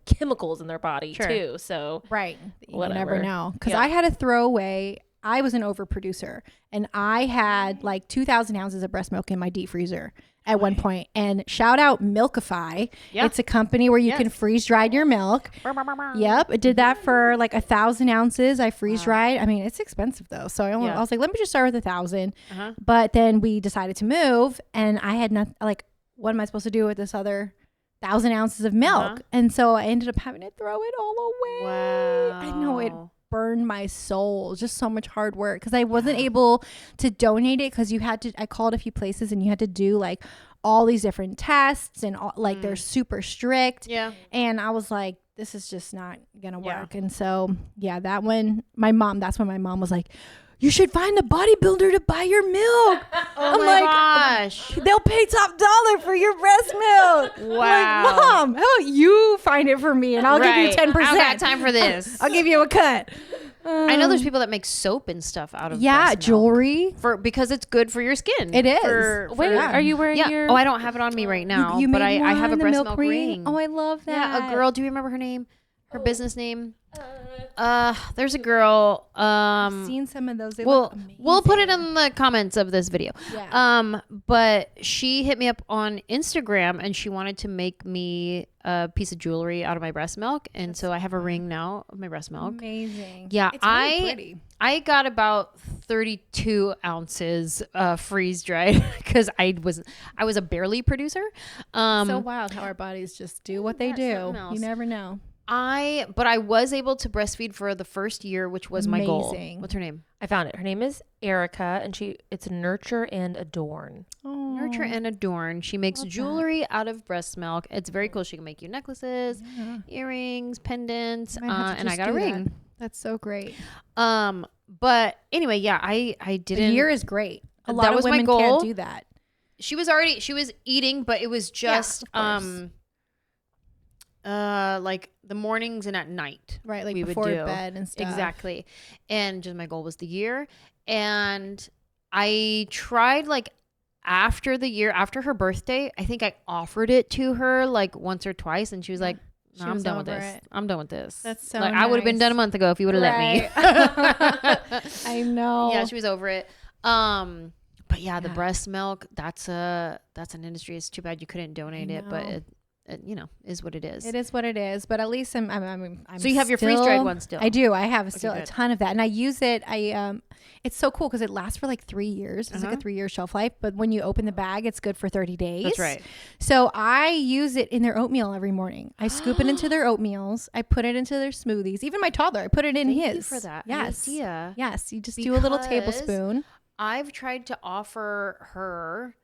chemicals in their body Sure. too. So Right. You Whatever. never know. Because Yeah. I had to throw away. I was an overproducer, and I had like 2,000 ounces of breast milk in my deep freezer at one point. And shout out Milkify. Yeah. It's a company where you Yes. can freeze dry your milk. Yep. I did that for like 1,000 ounces. I freeze dried. I mean, it's expensive though. So I Yeah. was like, let me just start with 1,000. Uh-huh. But then we decided to move, and I had not like, what am I supposed to do with this other 1,000 ounces of milk? Uh-huh. And so I ended up having to throw it all away. Wow. I know it burned my soul. Just so much hard work because I wasn't able to donate it because I called a few places and you had to do like all these different tests and all, like they're super strict. Yeah. And I was like, this is just not going to Yeah. work. And so, yeah, that's when my mom was like, you should find a bodybuilder to buy your milk. Oh my gosh. They'll pay top dollar for your breast milk. I'm Wow. like, Mom, how about you find it for me and I'll give you 10%. I don't got time for this. I'll give you a cut. I know there's people that make soap and stuff out of Yeah, breast milk jewelry. because it's good for your skin. It is. Wait, yeah. are you wearing your? Oh, I don't have it on me right now, You but made I have a one, the breast milk ring. Oh, I love that. Yeah, a girl. Do you remember her name? Her business name? There's a girl. I've seen some of those. They We'll look put it amazing. in the comments of this video. Yeah. But she hit me up on Instagram and she wanted to make me a piece of jewelry out of my breast milk, and so I have a ring now of my breast milk. Amazing. Yeah, It's really pretty. I got about 32 ounces freeze dried because I was a barely producer. So wild how our bodies just do what they that's do. something else. You never know. But I was able to breastfeed for the first year, which was my goal. Amazing. What's her name? I found it. Her name is Erica, and it's Nurture and Adorn. Oh, Nurture and Adorn. She makes Love that. jewelry out of breast milk. It's very cool. She can make you necklaces, earrings, pendants, Might have to and I just got a do that. ring. That's so great. But anyway, yeah, I didn't. A year is great. A lot That of was my women goal. can't do that. She was eating, but it was just of course. like the mornings and at night. Right, like we would before do. bed and stuff. Exactly. And just my goal was the year. And I tried like after the year, after her birthday, I think I offered it to her like once or twice, and she was like, She no, I'm was done with over this. it. I'm done with this. That's so like I would have been nice. done a month ago if you would have let me. I know. Yeah, she was over it. But yeah, the Yeah. breast milk, that's an industry. It's too bad you couldn't donate it, but know. it is what it is. It is what it is, but at least I'm So you have your freeze-dried one still? I do. I have still a good. ton of that, and I use it. It's so cool because it lasts for like 3 years. It's like a Uh-huh. 3-year shelf life, but when you open the bag, it's good for 30 days. That's right. So I use it in their oatmeal every morning. I scoop it into their oatmeals. I put it into their smoothies. Even my toddler, I put it in Thank his. you for that Yes. idea. Yes. You just do a little Because tablespoon. I've tried to offer her.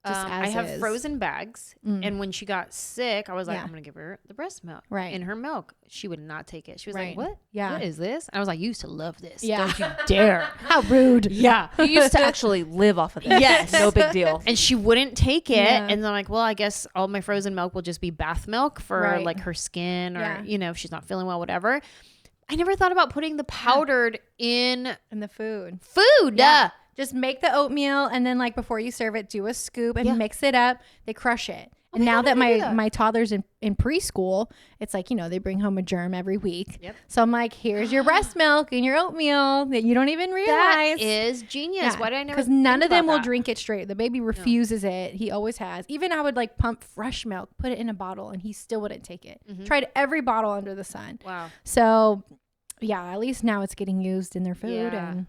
Just I as have is. frozen bags, and when she got sick, I was like, Yeah. I'm gonna give her the breast milk. Right. In her milk, she would not take it. She was Right. like, "What? Yeah. What is this?" And I was like, "You used to love this. Yeah. Don't you dare." How rude. Yeah. You used to actually live off of this. Yes. No big deal. And she wouldn't take it. Yeah. And then I'm like, well, I guess all my frozen milk will just be bath milk for Right. like her skin or, Yeah. if she's not feeling well, whatever. I never thought about putting the powdered in And the food. food. Yeah. Just make the oatmeal, and then like before you serve it, do a scoop and Yeah. mix it up. They crush it. And my now God, that I didn't do that. my toddler's in preschool, it's like, they bring home a germ every week. Yep. So I'm like, here's your breast milk and your oatmeal that you don't even realize. That is genius. Why did I never? Because none think of them about will that? drink it straight. The baby refuses it. He always has. Even I would like pump fresh milk, put it in a bottle, and he still wouldn't take it. Tried every bottle under the sun. Wow. So yeah, at least now it's getting used in their food. Yeah. And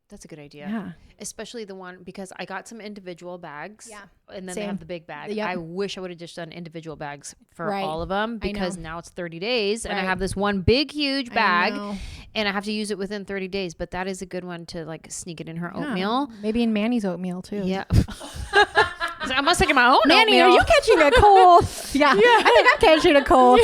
That's a good idea. yeah. Especially the one, because I got some individual bags. Yeah. And then Same. they have the big bag. Yep. I wish I would have just done individual bags for Right. all of them, I know. because now it's 30 days and I Right. have this one big, huge bag. I know. And I have to use it within 30 days. But that is a good one to like sneak it in her Yeah. oatmeal. Maybe in Manny's oatmeal too. Yeah. I must take my own Manny, oatmeal. are you catching a cold? yeah. I think I'm catching a cold.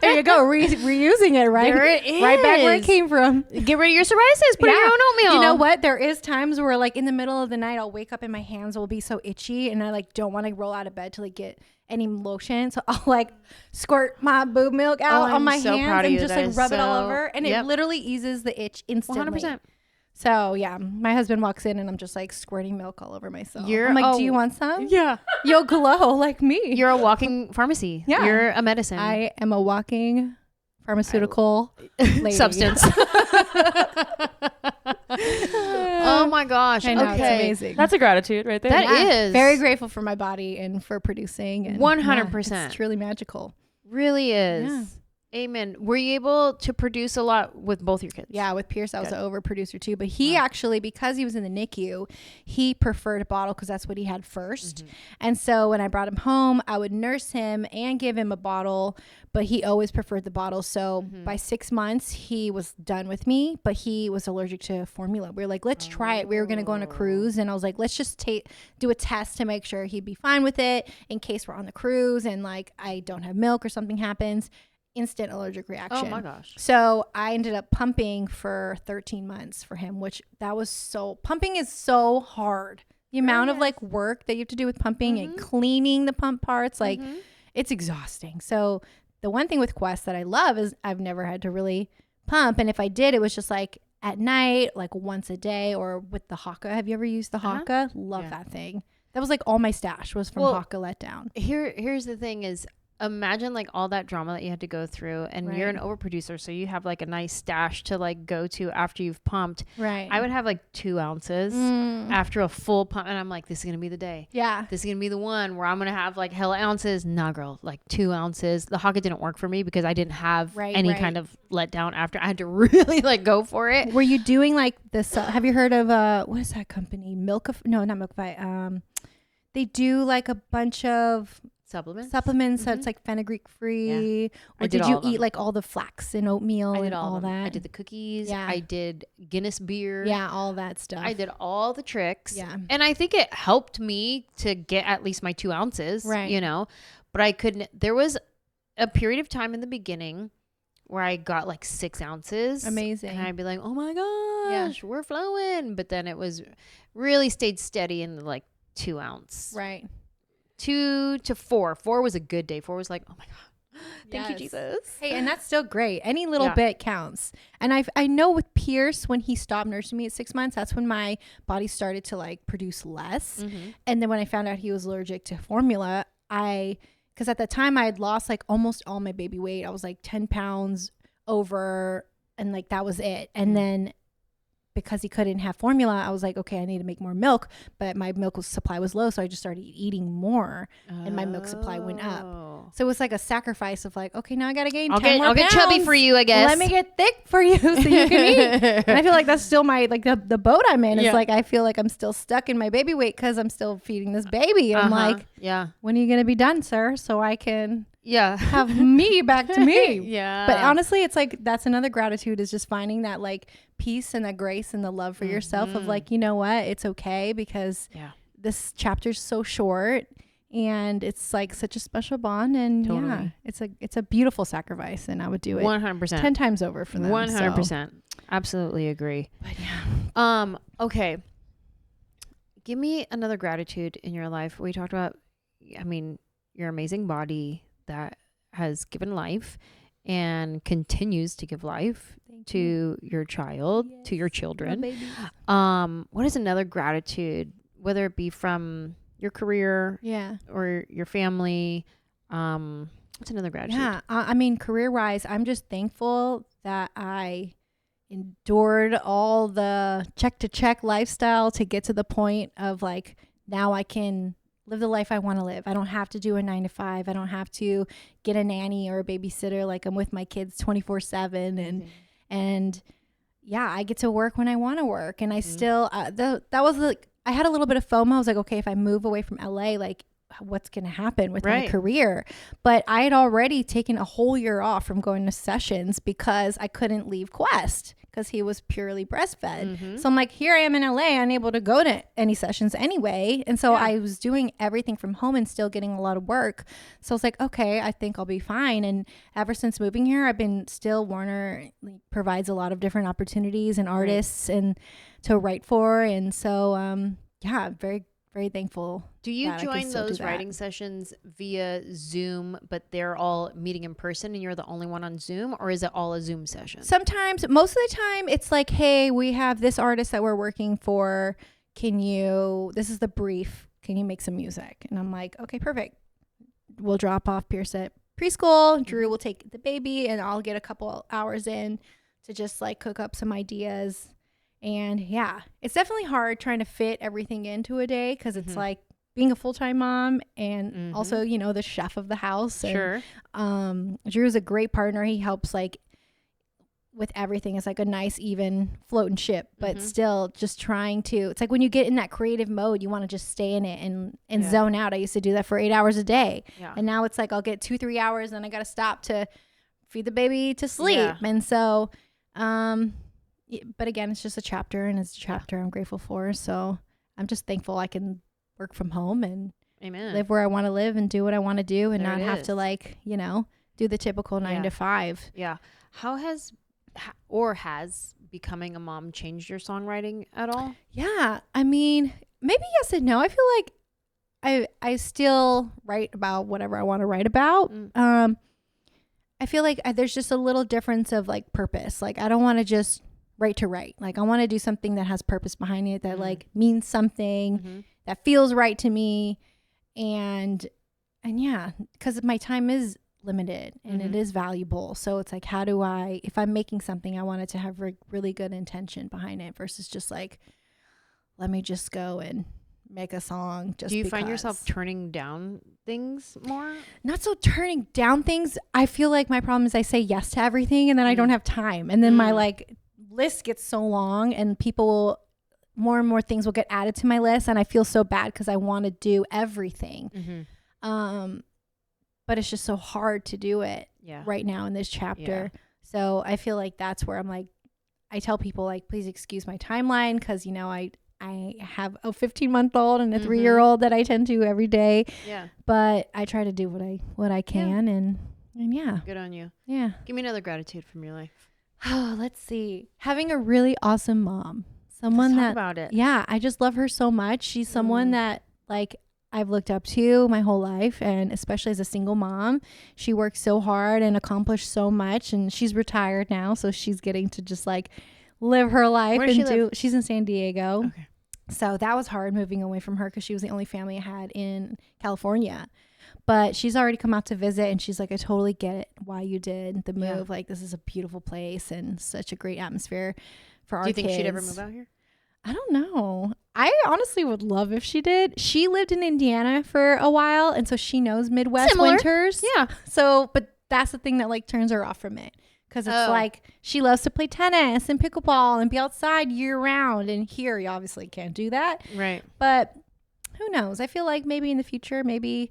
There you go. Reusing it, right? There it Right back where it is. came from. Get rid of your psoriasis. Put in your own oatmeal. You know what? There is times where like in the middle of the night, I'll wake up and my hands will be so itchy and I like don't want to roll out of bed to like get any lotion. So I'll like squirt my boob milk out I'm on my so proud hands of and you. just That like is rub it all so- over. And Yep. it literally eases the itch instantly. 100%. So yeah, my husband walks in and I'm just like squirting milk all over myself. You're- I'm like, oh, do you want some? Yeah. You'll glow like me. You're a walking pharmacy. Yeah. You're a medicine. I am a walking pharmaceutical lady. substance. Oh my gosh. I know, it's okay. amazing. That's a gratitude right there. That Yeah, is very grateful for my body and for producing. And 100%. yeah, it's truly magical. Really is. Yeah. Amen. Were you able to produce a lot with both your kids? Yeah, with Pierce, I was Good. an overproducer too. But he actually, because he was in the NICU, he preferred a bottle because that's what he had 1st. And so when I brought him home, I would nurse him and give him a bottle, but he always preferred the bottle. So by 6 months, he was done with me, but he was allergic to formula. We were like, let's try it. We were going to go on a cruise, and I was like, let's just do a test to make sure he'd be fine with it in case we're on the cruise and like I don't have milk or something happens. instant allergic reaction. Oh my gosh. So I ended up pumping for 13 months for him, which pumping is so hard. The amount of like work that you have to do with pumping and cleaning the pump parts, like it's exhausting. So the one thing with Quest that I love is I've never had to really pump. And if I did, it was just like at night, like once a day, or with the Haka. Have you ever used the Haka? Love that thing. That was like all my stash was from Haka Letdown. Here's the thing is, imagine like all that drama that you had to go through, and you're an overproducer, so you have like a nice stash to like go to after you've pumped. Right. I would have like 2 ounces after a full pump, and I'm like, this is gonna be the day. Yeah. This is gonna be the one where I'm gonna have like hella ounces. Nah, girl, like 2 ounces. The Haka didn't work for me because I didn't have any kind of letdown after. I had to really like go for it. Were you doing like this? Have you heard of what is that company? No, not Milkify. They do like a bunch of supplements, so it's like fenugreek free. Or did you eat like all the flax and oatmeal and all that? I did the cookies. I did Guinness beer. Yeah, all that stuff. I did all the tricks. Yeah. And I think it helped me to get at least my 2 ounces, you know, but I couldn't. There was a period of time in the beginning where I got like 6 ounces. Amazing. And I'd be like, oh my gosh, we're flowing. But then it was really stayed steady in the like 2 ounce. Right. 2 to 4. 4 was a good day. 4 was like, oh my God. Thank you, Jesus. Hey, and that's still great. Any little bit counts. And I know with Pierce, when he stopped nursing me at 6 months, that's when my body started to like produce less. And then when I found out he was allergic to formula, because at the time I had lost like almost all my baby weight. I was like 10 pounds over, and like that was it. And then because he couldn't have formula, I was like, okay, I need to make more milk, but my milk supply was low, so I just started eating more, and my milk supply went up. So it was like a sacrifice of like, okay, now I gotta gain 10 more pounds. I'll get chubby for you, I guess. Let me get thick for you so you can eat. And I feel like that's still my like the boat I'm in. It's like I feel like I'm still stuck in my baby weight because I'm still feeding this baby. I'm like, when are you gonna be done, sir? So I can have me back to me. But honestly, it's like that's another gratitude, is just finding that like peace and that grace and the love for yourself of like, you know what, it's okay, because this chapter's so short and it's like such a special bond, and it's a beautiful sacrifice, and I would do it 100% 10 times over for them. 100%. So. Absolutely agree. But okay, give me another gratitude in your life. We talked about, I mean, your amazing body that has given life and continues to give life to your child, to your children. What is another gratitude, whether it be from your career or your family? What's another gratitude? I mean, career-wise, I'm just thankful that I endured all the check-to-check lifestyle to get to the point of like, now I can live the life I want to live. I don't have to do a 9 to 5. I don't have to get a nanny or a babysitter. Like, I'm with my kids 24/7, and I get to work when I want to work. And I still, that was like, I had a little bit of FOMO. I was like, okay, if I move away from LA, like what's going to happen with my career? But I had already taken a whole year off from going to sessions because I couldn't leave Quest because he was purely breastfed. So I'm like, here I am in LA, unable to go to any sessions anyway. And so I was doing everything from home and still getting a lot of work. So I was like, okay, I think I'll be fine. And ever since moving here, I've been Warner provides a lot of different opportunities and artists and to write for. And so, I'm very, very thankful. Do you join those writing sessions via Zoom, but they're all meeting in person and you're the only one on Zoom, or is it all a Zoom session? Sometimes, most of the time, it's like, hey, we have this artist that we're working for. This is the brief. Can you make some music? And I'm like, okay, perfect. We'll drop off Pierce at preschool. Drew will take the baby, and I'll get a couple hours in to just like cook up some ideas. And it's definitely hard trying to fit everything into a day, because it's like being a full-time mom and also, the chef of the house. And, Drew's a great partner. He helps like with everything. It's like a nice, even floating ship, but still just trying to, it's like when you get in that creative mode, you want to just stay in it and zone out. I used to do that for 8 hours a day. And now it's like, I'll get 2-3 hours and I got to stop to feed the baby to sleep. And so, but again, it's just a chapter, and it's a chapter I'm grateful for. So I'm just thankful I can work from home and live where I want to live and do what I want to do, and not have to like, do the typical 9 to 5. Yeah. Has becoming a mom changed your songwriting at all? Yeah. I mean, maybe yes and no. I feel like I still write about whatever I want to write about. I feel like there's just a little difference of like purpose. Like I don't want to just write to write. Like I want to do something that has purpose behind it, that like means something, that feels right to me. And yeah, because my time is limited and it is valuable. So it's like, how do if I'm making something, I want it to have really good intention behind it versus just like, let me just go and make a song just Do you find yourself turning down things more? Not so turning down things. I feel like my problem is I say yes to everything and then I don't have time. And then my like list gets so long and more and more things will get added to my list. And I feel so bad because I want to do everything. But it's just so hard to do it right now in this chapter. So I feel like that's where I'm like, I tell people like, please excuse my timeline. Cause you know, I have a 15-month-old and a 3-year-old that I tend to every day. Yeah. But I try to do what I can and yeah. Good on you. Yeah. Give me another gratitude from your life. Oh, let's see. Having a really awesome mom. Someone Let's talk about it. Yeah, I just love her so much. She's someone that like I've looked up to my whole life, and especially as a single mom, she works so hard and accomplished so much, and she's retired now, so she's getting to just like live her life. Where does she live? She's in San Diego. Okay. So that was hard moving away from her because she was the only family I had in California. But she's already come out to visit, and she's like, I totally get it why you did the move. Like, this is a beautiful place and such a great atmosphere for our kids. Do you think she'd ever move out here? I don't know. I honestly would love if she did. She lived in Indiana for a while, and so she knows Midwest winters. Yeah. So, but that's the thing that like turns her off from it. Because it's like she loves to play tennis and pickleball and be outside year round. And here you obviously can't do that. Right. But who knows? I feel like maybe in the future, maybe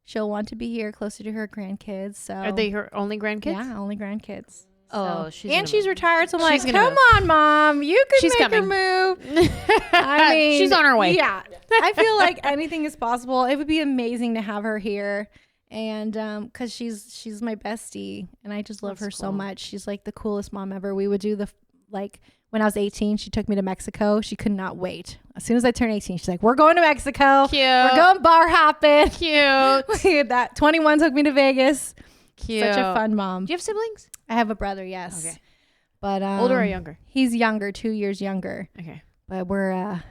she'll want to be here closer to her grandkids. So are they her only grandkids? Yeah, only grandkids. Oh, so. She's retired. So I'm like, come move. on, Mom. You can She's make coming. her move. I mean, she's on her way. Yeah. I feel like anything is possible. It would be amazing to have her here. And because she's my bestie, and I just love her so much. She's like the coolest mom ever. We would do when I was 18, she took me to Mexico. She could not wait. As soon as I turned 18, she's like, we're going to Mexico. Cute. We're going bar hopping. Cute. That 21 took me to Vegas. Cute. Such a fun mom. Do you have siblings? I have a brother, yes. Okay. But older or younger? He's younger, 2 years younger. Okay. But we're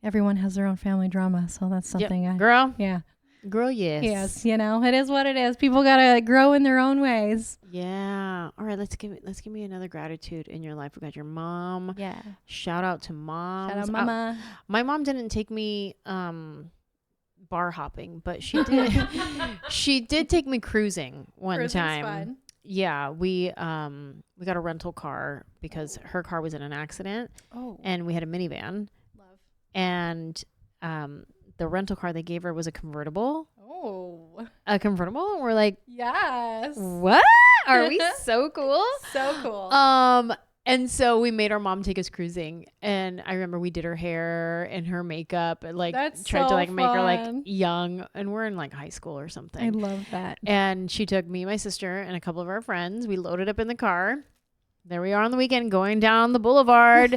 everyone has their own family drama, so that's something. Girl. Yeah. Girl, yes. Yes, you know, it is what it is. People gotta grow in their own ways. Yeah. All right, let's give me another gratitude in your life. We got your mom. Yeah. Shout out to mom. Shout out mama. My mom didn't take me bar hopping, but she did. She did take me cruising one time. Fun. Yeah, we got a rental car because her car was in an accident. Oh. And we had a minivan. Love. And the rental car they gave her was a convertible. Oh. A convertible? And we're like, yes. what? Are we so cool? So cool. And so we made our mom take us cruising. And I remember we did her hair and her makeup and like tried to like make her like young. And we're in like high school or something. I love that. And she took me, my sister, and a couple of our friends. We loaded up in the car. There we are on the weekend going down the boulevard,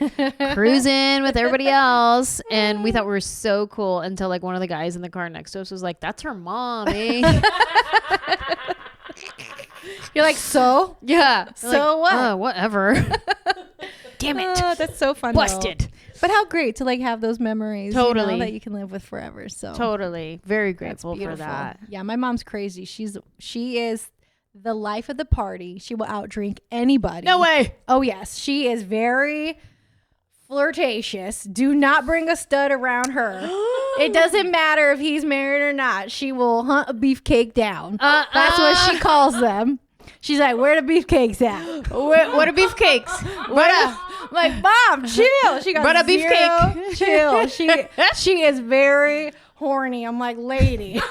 cruising with everybody else. And we thought we were so cool until like one of the guys in the car next to us was like, that's her mom, eh? You're like, so? Yeah. So like, what? Whatever. Damn it. That's so fun. Busted. Though. But how great to like have those memories. Totally. You know, that you can live with forever. So totally. Very grateful for that. Yeah. My mom's crazy. She is the life of the party. She will outdrink anybody. No way. Oh yes. She is very flirtatious. Do not bring a stud around her. It doesn't matter if he's married or not. She will hunt a beefcake down. That's what she calls them. She's like, where the beefcakes at? What are beefcakes? I'm like, Mom, chill. She got what a beefcake. Chill. She is very horny. I'm like, lady. Not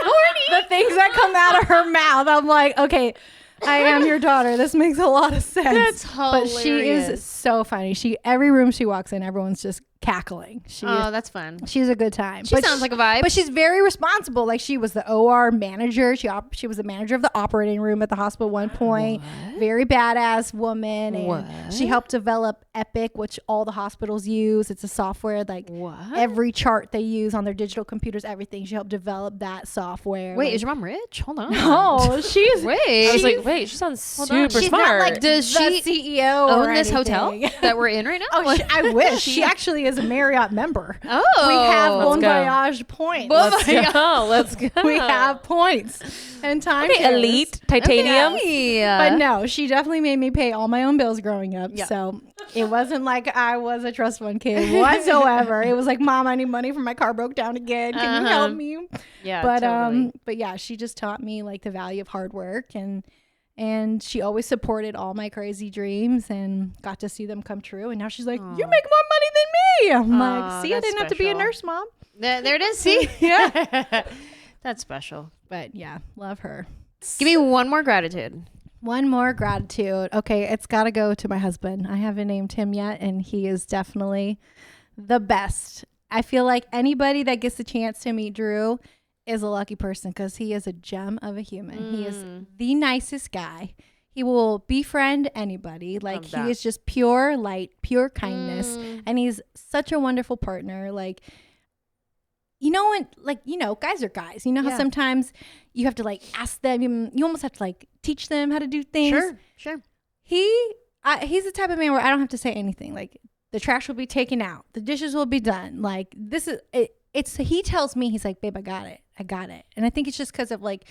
horny. The things that come out of her mouth. I'm like, okay, I am your daughter. This makes a lot of sense. That's hilarious. But she is so funny. Every room she walks in, everyone's just cackling. Oh, that's fun. She's a good time. She sounds like a vibe. But she's very responsible. Like she was the OR manager. She was the manager of the operating room at the hospital at one point. What? Very badass woman. And What? she helped develop Epix, which all the hospitals use. It's a software like What? every chart they use on their digital computers, everything. She helped develop that software. Wait, like, is your mom rich? Hold on. no, she's Wait. I was like, wait, she sounds super she's smart. not like Does the she CEO own or this anything. hotel that we're in right now? Oh, I wish. She actually is a Marriott member. Oh, We have Bon go. Voyage points. Let's go. Let's go. We have points and time. Okay, elite titanium. But no, she definitely made me pay all my own bills growing up. Yeah. So it wasn't like I was a trust fund kid whatsoever. It was like, Mom, I need money for my car broke down again. Can you help me? Yeah, But totally. but yeah, she just taught me like the value of hard work, and she always supported all my crazy dreams and got to see them come true. And now she's like, you make more money than me. I'm like, see, I that's didn't have to be a special. nurse, Mom. There it is. See, Yeah. that's special. But yeah, love her. Give me one more gratitude. One more gratitude. Okay, it's got to go to my husband. I haven't named him yet, and he is definitely the best. I feel like anybody that gets the chance to meet Drew is a lucky person because he is a gem of a human. He is the nicest guy. He will befriend anybody. Like, Love he that. is just pure light, pure kindness. And he's such a wonderful partner. Like, you know, when, like, you know, guys are guys. You know how Yeah. sometimes you have to, like, ask them. You almost have to, like, teach them how to do things. Sure. He's the type of man where I don't have to say anything. Like, the trash will be taken out. The dishes will be done. Like, this is it. He tells me, he's like, babe, I got it. And I think it's just because of like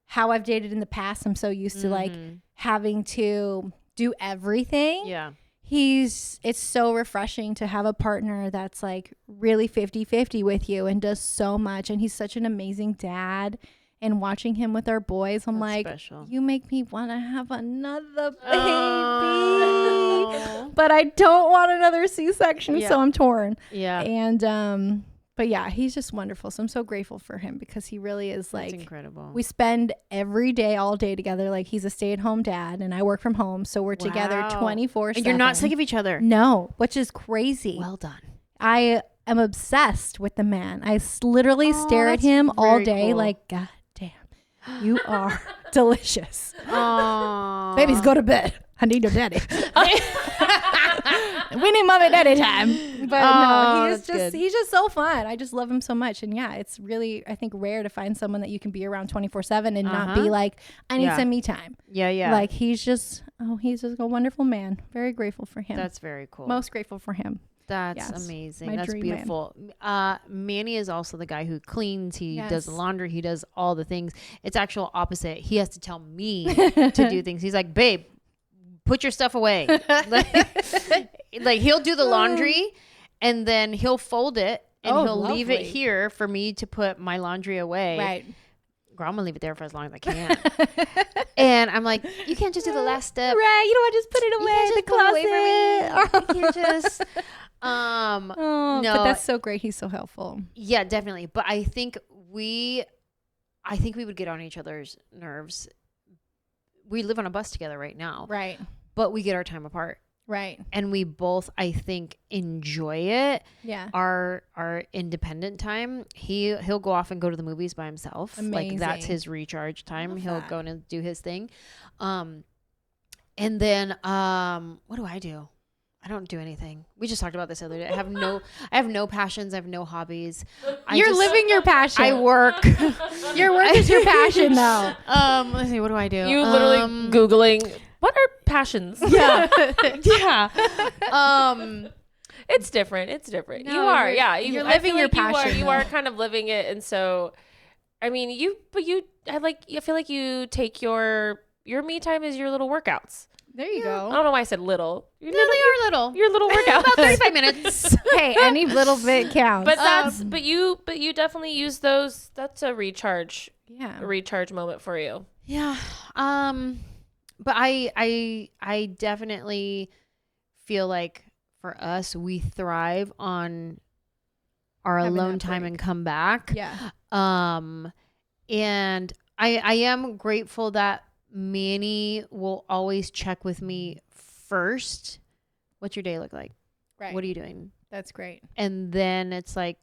how I've dated in the past. I'm so used to like having to do everything. Yeah. It's so refreshing to have a partner that's like really 50-50 with you and does so much. And he's such an amazing dad. And watching him with our boys, I'm That's like, special. you make me want to have another baby. Oh. But I don't want another C-section, Yeah. so I'm torn. Yeah. And but yeah, he's just wonderful. So I'm so grateful for him because he really is That's like, incredible. we spend every day, all day together. Like, he's a stay-at-home dad and I work from home, so we're together Wow. 24/7. And you're not sick of each other. No, which is crazy. Well done. I am obsessed with the man. I literally Oh, stare at that's him all very day cool. like, God damn, you are delicious. Oh. Babies, go to bed. I need your daddy. We need mom and daddy time. But no, that's good. he's just so fun. I just love him so much. And yeah, it's really, I think, rare to find someone that you can be around 24/7 and not be like, I need Yeah. some me time. Yeah. Like, he's just a wonderful man. Very grateful for him. That's very cool. Most grateful for him. That's Yes. amazing. My That's dream man. beautiful. Manny is also the guy who cleans. He does the Yes. laundry. He does all the things. It's actual opposite. He has to tell me to do things. He's like, babe, put your stuff away. like he'll do the laundry and then he'll fold it and Oh, he'll leave it lovely. here for me to put my laundry away. Right. Girl, I'm gonna leave it there for as long as I can. And I'm like, you can't just do the last step. Right. You don't want to just put it You away can't in the just put it away closet. for me. You can't just Oh, no, but that's so great. He's so helpful. yeah, definitely. But I think we would get on each other's nerves. We live on a bus together right now, Right. but we get our time apart, Right. and we both, I think, enjoy it. Yeah. Our independent time. He'll go off and go to the movies by himself. Like, that's Amazing. his recharge time. Love He'll that. go and do his thing. And then what do I do? I don't do anything. We just talked about this the other day. I have no passions. I have no hobbies. You're living your passion. I work. Your work is your passion now. Let's see. What do I do? You literally Googling, what are passions? Yeah. Yeah. It's different. It's different. No, you are. you're- Yeah. you're I living feel your like passion, You are though. kind of living it. And so, I mean, I feel like you take your me time as your little workouts. There you I go. don't know why I said little. No, they are little. Your little workout. About 35 minutes. Hey, any little bit counts. But that's but you definitely use those. That's a recharge yeah. moment for you. Yeah. But I definitely feel like for us, we thrive on our Having alone that time break. and come back. Yeah. And I am grateful that Manny will always check with me first. What's your day look like? Right. What are you doing? That's great. And then it's like,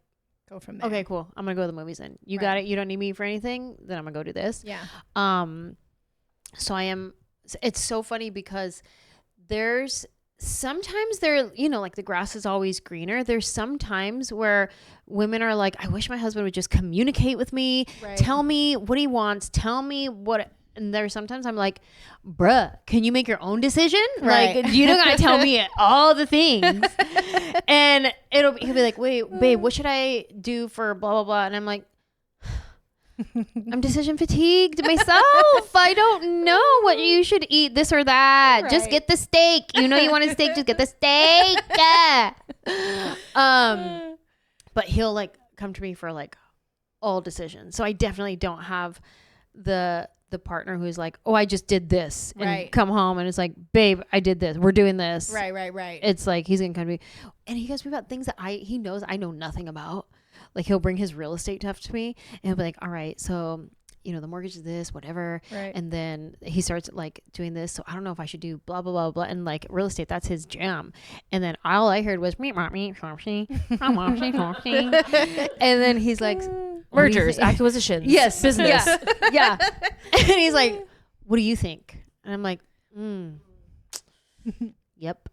Go from there. okay, cool. I'm going to go to the movies then. You got it. You don't need me for anything. Then I'm going to go do this. Yeah. So it's so funny because sometimes like the grass is always greener. There's some times where women are like, I wish my husband would just communicate with me, tell me what he wants, tell me what. And there's sometimes I'm like, bruh, can you make your own decision? Right. Like, you don't gotta tell me all the things. And he'll be like, wait, babe, what should I do for blah, blah, blah? And I'm like, I'm decision fatigued myself. I don't know what you should eat, this or that. Right. Just get the steak. You know you want a steak, just get the steak. But he'll like come to me for like all decisions. So I definitely don't have the partner who's like, oh, I just did this and come home and it's like, babe, I did this. We're doing this. Right. It's like he's gonna come to me and he goes me about things that he knows I know nothing about. Like he'll bring his real estate stuff to me and he'll be like, all right, so the mortgage is this, whatever. Right. And then he starts like doing this. So I don't know if I should do blah, blah, blah, blah. And like real estate, that's his jam. And then all I heard was, and then he's like, mergers, acquisitions. Yes. Business. Yeah. And he's like, what do you think? And I'm like, yep.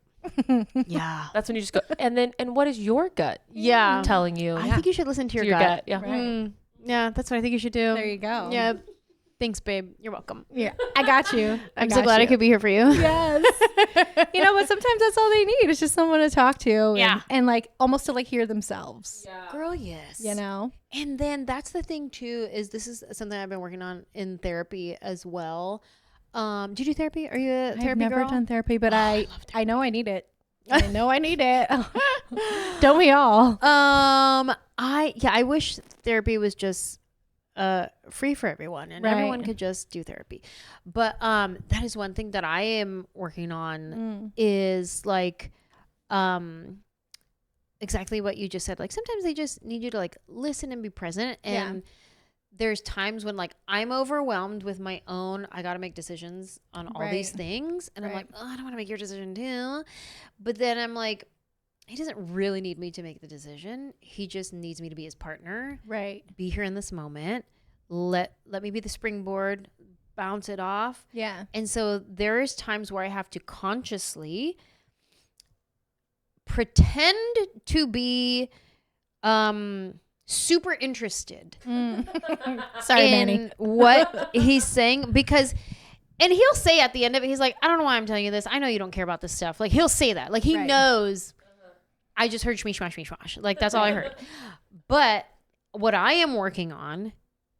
Yeah. That's when you just go, and what is your gut telling you? I think you should listen to your gut. Yeah. Right. Yeah, that's what I think you should do. There you go. Yeah. Thanks, babe. You're welcome. Yeah. I got you. I'm so glad I could be here for you. Yes. But sometimes that's all they need. It's just someone to talk to. And like almost to like hear themselves. Yeah. Girl, yes. And then that's the thing too, is this is something I've been working on in therapy as well. Do you do therapy? Are you a therapy girl? I've never done therapy, but I know I need it. I know I need it. Don't we all? I wish therapy was just free for everyone and everyone could just do therapy. But that is one thing that I am working on is like exactly what you just said. Like sometimes they just need you to like listen and be present. And there's times when like I'm overwhelmed with my own, I got to make decisions on all these things. And I'm like, oh, I don't want to make your decision too. But then I'm like, he doesn't really need me to make the decision. He just needs me to be his partner. Right. Be here in this moment. Let me be the springboard, bounce it off. Yeah. And so there is times where I have to consciously pretend to be super interested Sorry, in Manny. what he's saying, because and he'll say at the end of it, he's like, I don't know why I'm telling you this. I know you don't care about this stuff. Like he'll say that. Like he knows I just heard shmeesh shmash shmeesh shmash. Like that's all I heard. But what I am working on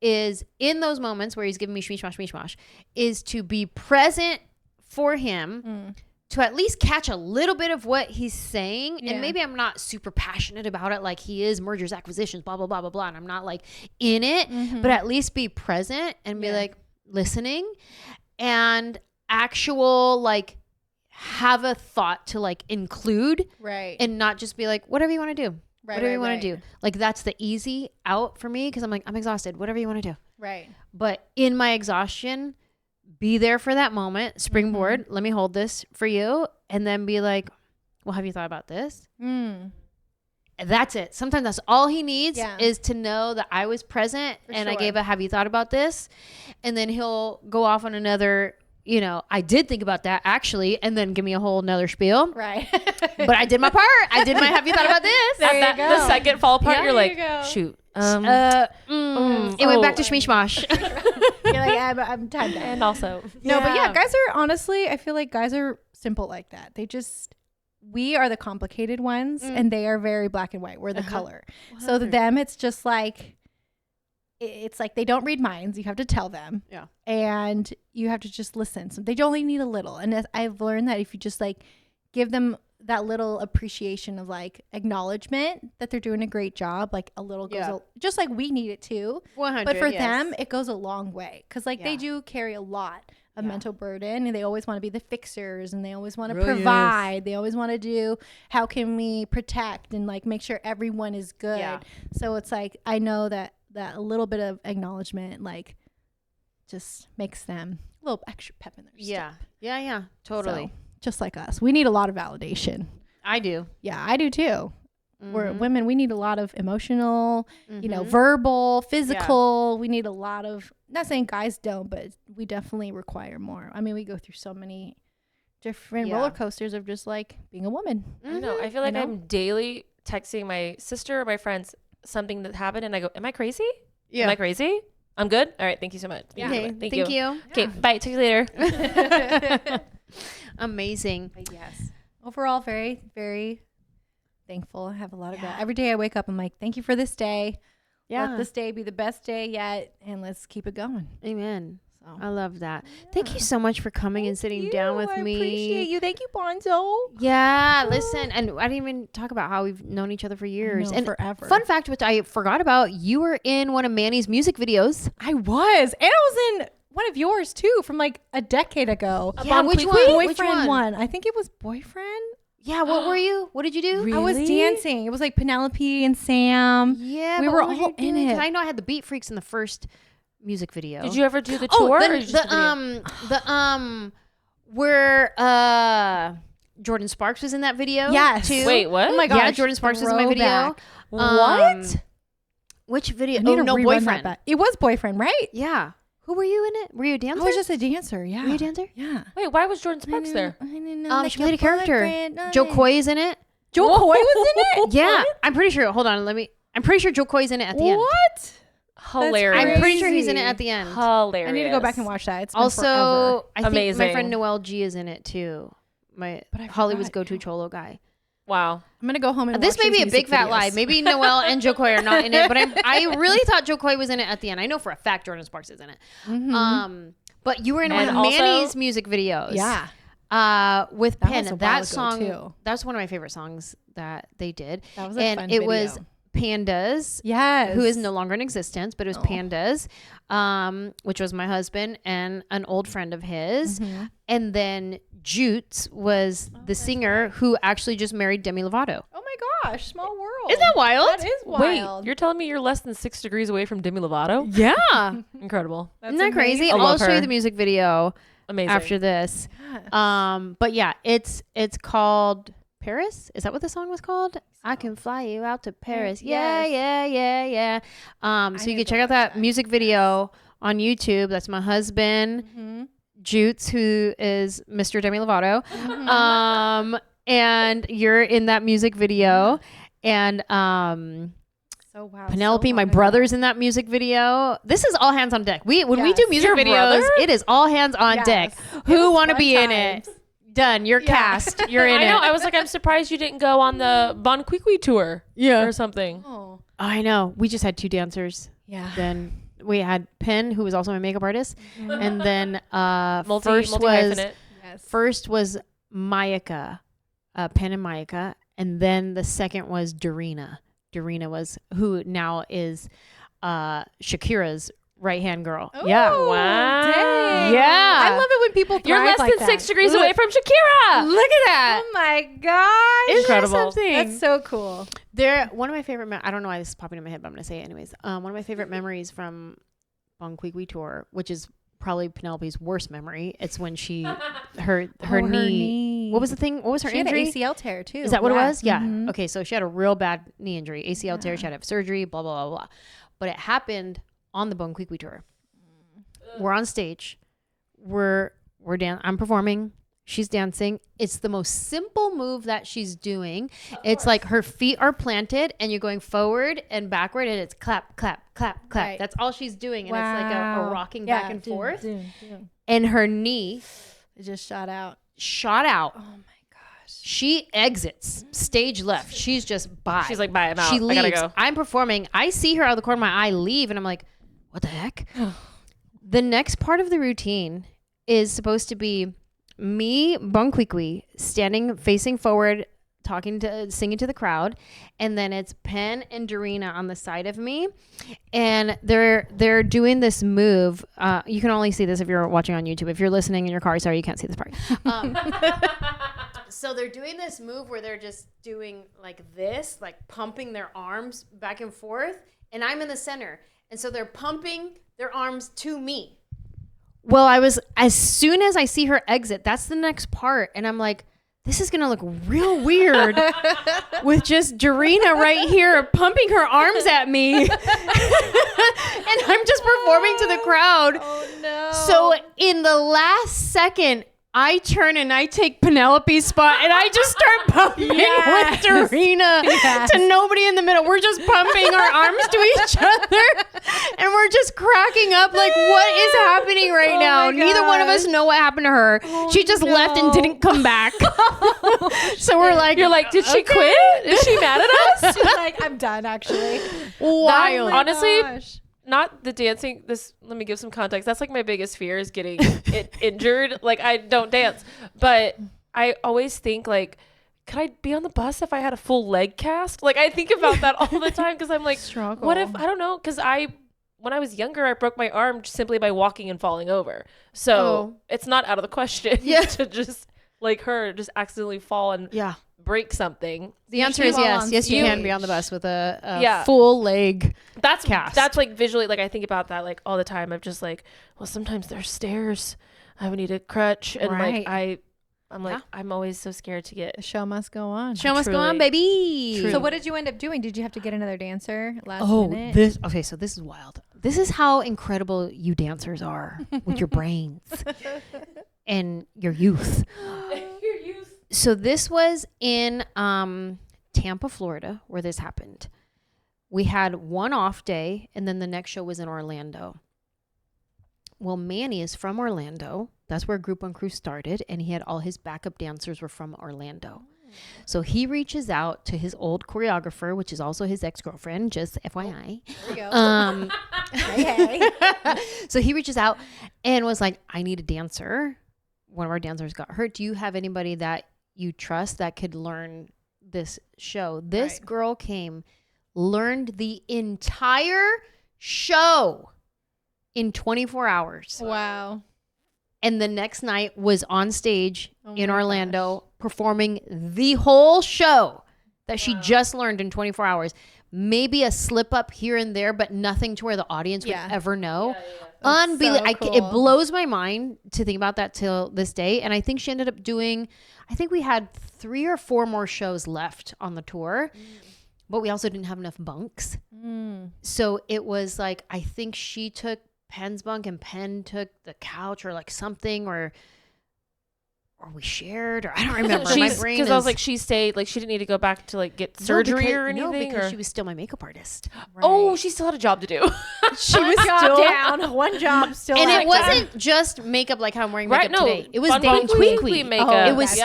is in those moments where he's giving me shmeesh shmash shmeesh shmash is to be present for him to at least catch a little bit of what he's saying. And maybe I'm not super passionate about it like he is, mergers, acquisitions, blah, blah, blah, blah, blah. And I'm not like in it, but at least be present and be like listening and actual like have a thought to like include and not just be like, whatever you want to do. Whatever you want to do. Like that's the easy out for me because I'm like, I'm exhausted. Whatever you want to do. Right. But in my exhaustion, be there for that moment. Springboard. Let me hold this for you. And then be like, well, have you thought about this? And that's it. Sometimes that's all he needs is to know that I was present and I gave a, have you thought about this? And then he'll go off on another, I did think about that actually, and then give me a whole nother spiel. Right. But I did my part. I did my, have you thought about this? There you go. The second fall apart, you're like, shoot. It went back to shmeesh mosh. You're like, I'm timed out. And also. No, but guys are honestly, I feel like guys are simple like that. We are the complicated ones and they are very black and white. We're the color. So to them, it's just like, it's like they don't read minds. You have to tell them. Yeah. And you have to just listen. So they only need a little. And I've learned that if you just like give them that little appreciation of like acknowledgement that they're doing a great job, like a little goes just like we need it too. 100. But for them, it goes a long way because like they do carry a lot of mental burden and they always want to be the fixers and they always want to provide. They always want to do how can we protect and like make sure everyone is good. Yeah. So it's like I know that a little bit of acknowledgement like just makes them a little extra pep in their step. Yeah, totally. So, just like us, we need a lot of validation. I do. Yeah, I do too. We're women. We need a lot of emotional, Mm-hmm. verbal, physical. We need a lot of. Not saying guys don't, but we definitely require more. I mean, we go through so many different roller coasters of just like being a woman. I know. I feel like I'm daily texting my sister or my friends something that happened, and I go, "Am I crazy? Yeah. Am I crazy? I'm good. All right. Thank you so much. Okay. Thank you. Okay. Bye. Talk to you later." Amazing. But yes, overall, very, very thankful. I have a lot of that. Every day I wake up, I'm like, thank you for this day. Yeah. Let this day be the best day yet, and let's keep it going. Amen. So. I love that. Thank you so much for coming and sitting down with me. I appreciate you. Thank you, Bonzo. Yeah, listen, and I didn't even talk about how we've known each other for years. And forever. Fun fact, which I forgot about, you were in one of Manny's music videos. I was. And I was in one of yours too from like a decade ago. Yeah, Bon which Qui one? Qui? Which Boyfriend one? one. I think it was Boyfriend. Yeah, what were you? What did you do? I was dancing. It was like Penelope and Sam. Yeah, we but were what you all in doing? 'Cause it. I know I had the Beat Freaks in the first music video. Did you ever do the tour? or just the video? Where Jordan Sparks was in that video. Yes. Too. Wait, what? Oh my gosh. Yeah, Jordan Sparks was in my video. Throwback. Which video? I need to no, rerun Boyfriend. that back. It was Boyfriend, right? Yeah. Who were you in it? Were you a dancer? I was just a dancer. Yeah. Were you a dancer? Yeah. Wait, why was Jordan Sparks there? She played a character. Joe Coy is in it. Joe Coy was in it? Yeah, I'm pretty sure. Hold on, I'm pretty sure Joe Coy's in it at the end. What? Hilarious. I'm pretty sure he's in it Crazy. at the end. Hilarious. I need to go back and watch that. It's been Also, forever. I think my Amazing. friend Noel G is in it too. My But I Hollywood's forgot, go-to Cholo guy. Wow. I'm gonna go home and This watch may be a these big music fat videos. lie. Maybe Noel and Joe Coy are not in it, but I really thought Joe Coy was in it at the end. I know for a fact Jordan Sparks is in it. But you were in one of And also- Manny's music videos. Yeah. With That Penn. was a while That ago, song, too. that's one of my favorite songs that they did. That was a and fun it video. was Pandas, Yes. who is no longer in existence, but it was Pandas, which was my husband and an old friend of his. And then Jutes was the singer who actually just married Demi Lovato. Oh my gosh, small world. Isn't that wild? That is wild. Wait, you're telling me you're less than 6 degrees away from Demi Lovato? Yeah. Incredible. Isn't that crazy? I love I'll show you her. the music video Amazing. after this. But yeah, it's called Paris. Is that what the song was called? I can fly you out to Paris. Yeah. So you can check out that music video on YouTube. That's my husband, Jutes, who is Mr. Demi Lovato. And you're in that music video. And So wow. Penelope, so my long ago. brother's in that music video. This is all hands on deck. When we do Yes. music Your videos, brother? it is all hands on Yes. deck. It Who was want to fun be in it? times. Done. You're cast. You're in I know. it. I was like, I'm surprised you didn't go on the Bon Qui Qui tour or something. Oh. I know. We just had 2 dancers. Yeah. Then we had Penn, who was also my makeup artist, and then Multi-hyphenate. Yes. first was Mayaka, Penn and Mayaka, and then the second was Dorina. Dorina was who now is Shakira's right hand girl. Yeah. Wow. Dang. Yeah. I love it when people thrive You're less like than that. 6 degrees away from Shakira. Look at that. Oh my gosh. Isn't that Incredible. something? That's so cool. One of my favorite, I don't know why this is popping in my head, but I'm going to say it anyways. One of my favorite memories from Bon Qui Qui tour, which is probably Penelope's worst memory. It's when she, her knee. What was the thing? What was her She had an injury? ACL tear too. Is that what it was? Yeah. Mhm. Okay. So she had a real bad knee injury, ACL tear. She had to have surgery, blah, blah, blah, blah. But it happened on the Bon Qui Qui tour. We're on stage. I'm performing. She's dancing. It's the most simple move that she's doing. It's like her feet are planted and you're going forward and backward and it's clap, clap, clap, clap. Right. That's all she's doing. And it's like a Wow. rocking Yeah. back and forth. Dun, dun. And her knee It just shot out. shot out. Oh my gosh. She exits stage left. She's just bye. She's like, bye, I'm out. She I leaves. gotta go. I'm performing. I see her out of the corner of my eye leave, and I'm like, what the heck? The next part of the routine is supposed to be me, Bon Qui Qui, standing facing forward, singing to the crowd, and then it's Penn and Dorina on the side of me, and they're doing this move. You can only see this if you're watching on YouTube. If you're listening in your car, sorry, you can't see this part. So they're doing this move where they're just doing like this, like pumping their arms back and forth, and I'm in the center, and so they're pumping their arms to me. Well, as soon as I see her exit, that's the next part. And I'm like, this is gonna look real weird with just Dorina right here pumping her arms at me. And I'm just performing to the crowd. Oh no. So in the last second, I turn and I take Penelope's spot and I just start pumping with Dorina to nobody in the middle. We're just pumping our arms to each other and we're just cracking up like, what is happening right now? Neither one of us know what happened to her. She just left and didn't come back. So we're like, you're like, did she quit? Is she mad at us? She's like, I'm done actually. Wild. Honestly, not the dancing. Let me give some context. That's like my biggest fear is getting injured. Like I don't dance, but I always think like, could I be on the bus if I had a full leg cast? Like I think about that all the time because I'm like, what if, I don't know. Cause when I was younger, I broke my arm simply by walking and falling over. So it's not out of the question to just like her just accidentally fall and break something. The answer is yes. Yes, you can be on the bus with a full leg cast. That's like visually, like I think about that like all the time. I'm just like, well, sometimes there's stairs. I would need a crutch. And like I'm like, I'm always so scared to get. The show must go on. Show must go on, baby. True. So what did you end up doing? Did you have to get another dancer last minute? So this is wild. This is how incredible you dancers are with your brains and your youth. So this was in Tampa, Florida, where this happened. We had one off day, and then the next show was in Orlando. Well, Manny is from Orlando. That's where Group 1 Crew started, and he had all his backup dancers were from Orlando. So he reaches out to his old choreographer, which is also his ex-girlfriend, just FYI. There we go. Hey. So he reaches out and was like, I need a dancer. One of our dancers got hurt. Do you have anybody that you trust that could learn this show? This girl came, learned the entire show in 24 hours. Wow. And the next night was on stage in Orlando performing the whole show that she just learned in 24 hours. Maybe a slip up here and there, but nothing to where the audience would ever know. Unbelievable. So cool. It blows my mind to think about that till this day. And I think she ended up doing, I think we had 3 or 4 more shows left on the tour, but we also didn't have enough bunks. So it was like, I think she took Penn's bunk and Penn took the couch or like something, or we shared, or I don't remember. My brain because I was like, she stayed, like she didn't need to go back to like get surgery or anything. No, because she was still my makeup artist. Right. Oh, she still had a job to do. She was still down. One job still. And it wasn't just makeup like how I'm wearing makeup today. It was Bon Qui Qui makeup. It was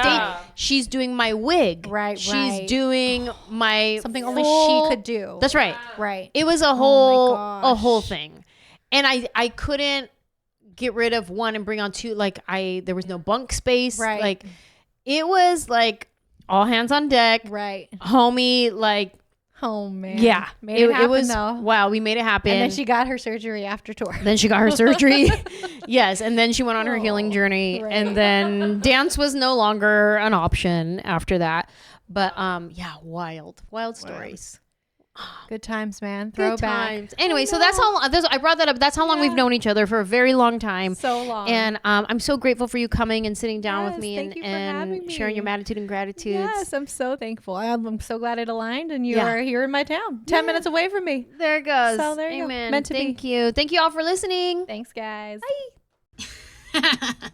she's doing my wig. Right. She's doing my something only she could do. That's right. Right. It was a whole thing. And I couldn't get rid of one and bring on 2. Like there was no bunk space. Right. Like it was like all hands on deck. Right. Homie, like, oh man. Yeah. Made it happen, it was, though. wow, we made it happen. And then she got her surgery after tour. Yes. And then she went on her healing journey. Right. And then dance was no longer an option after that. But wild stories. Good times, man. Throwback. Anyway, so that's how I brought that up. That's how long we've known each other, for a very long time. So long. And I'm so grateful for you coming and sitting down with me and sharing your attitude and gratitude. Yes, I'm so thankful. I'm so glad it aligned, and you are here in my town, 10 minutes away from me. There it goes. So there you go. Meant to be. Thank you. Thank you all for listening. Thanks, guys. Bye.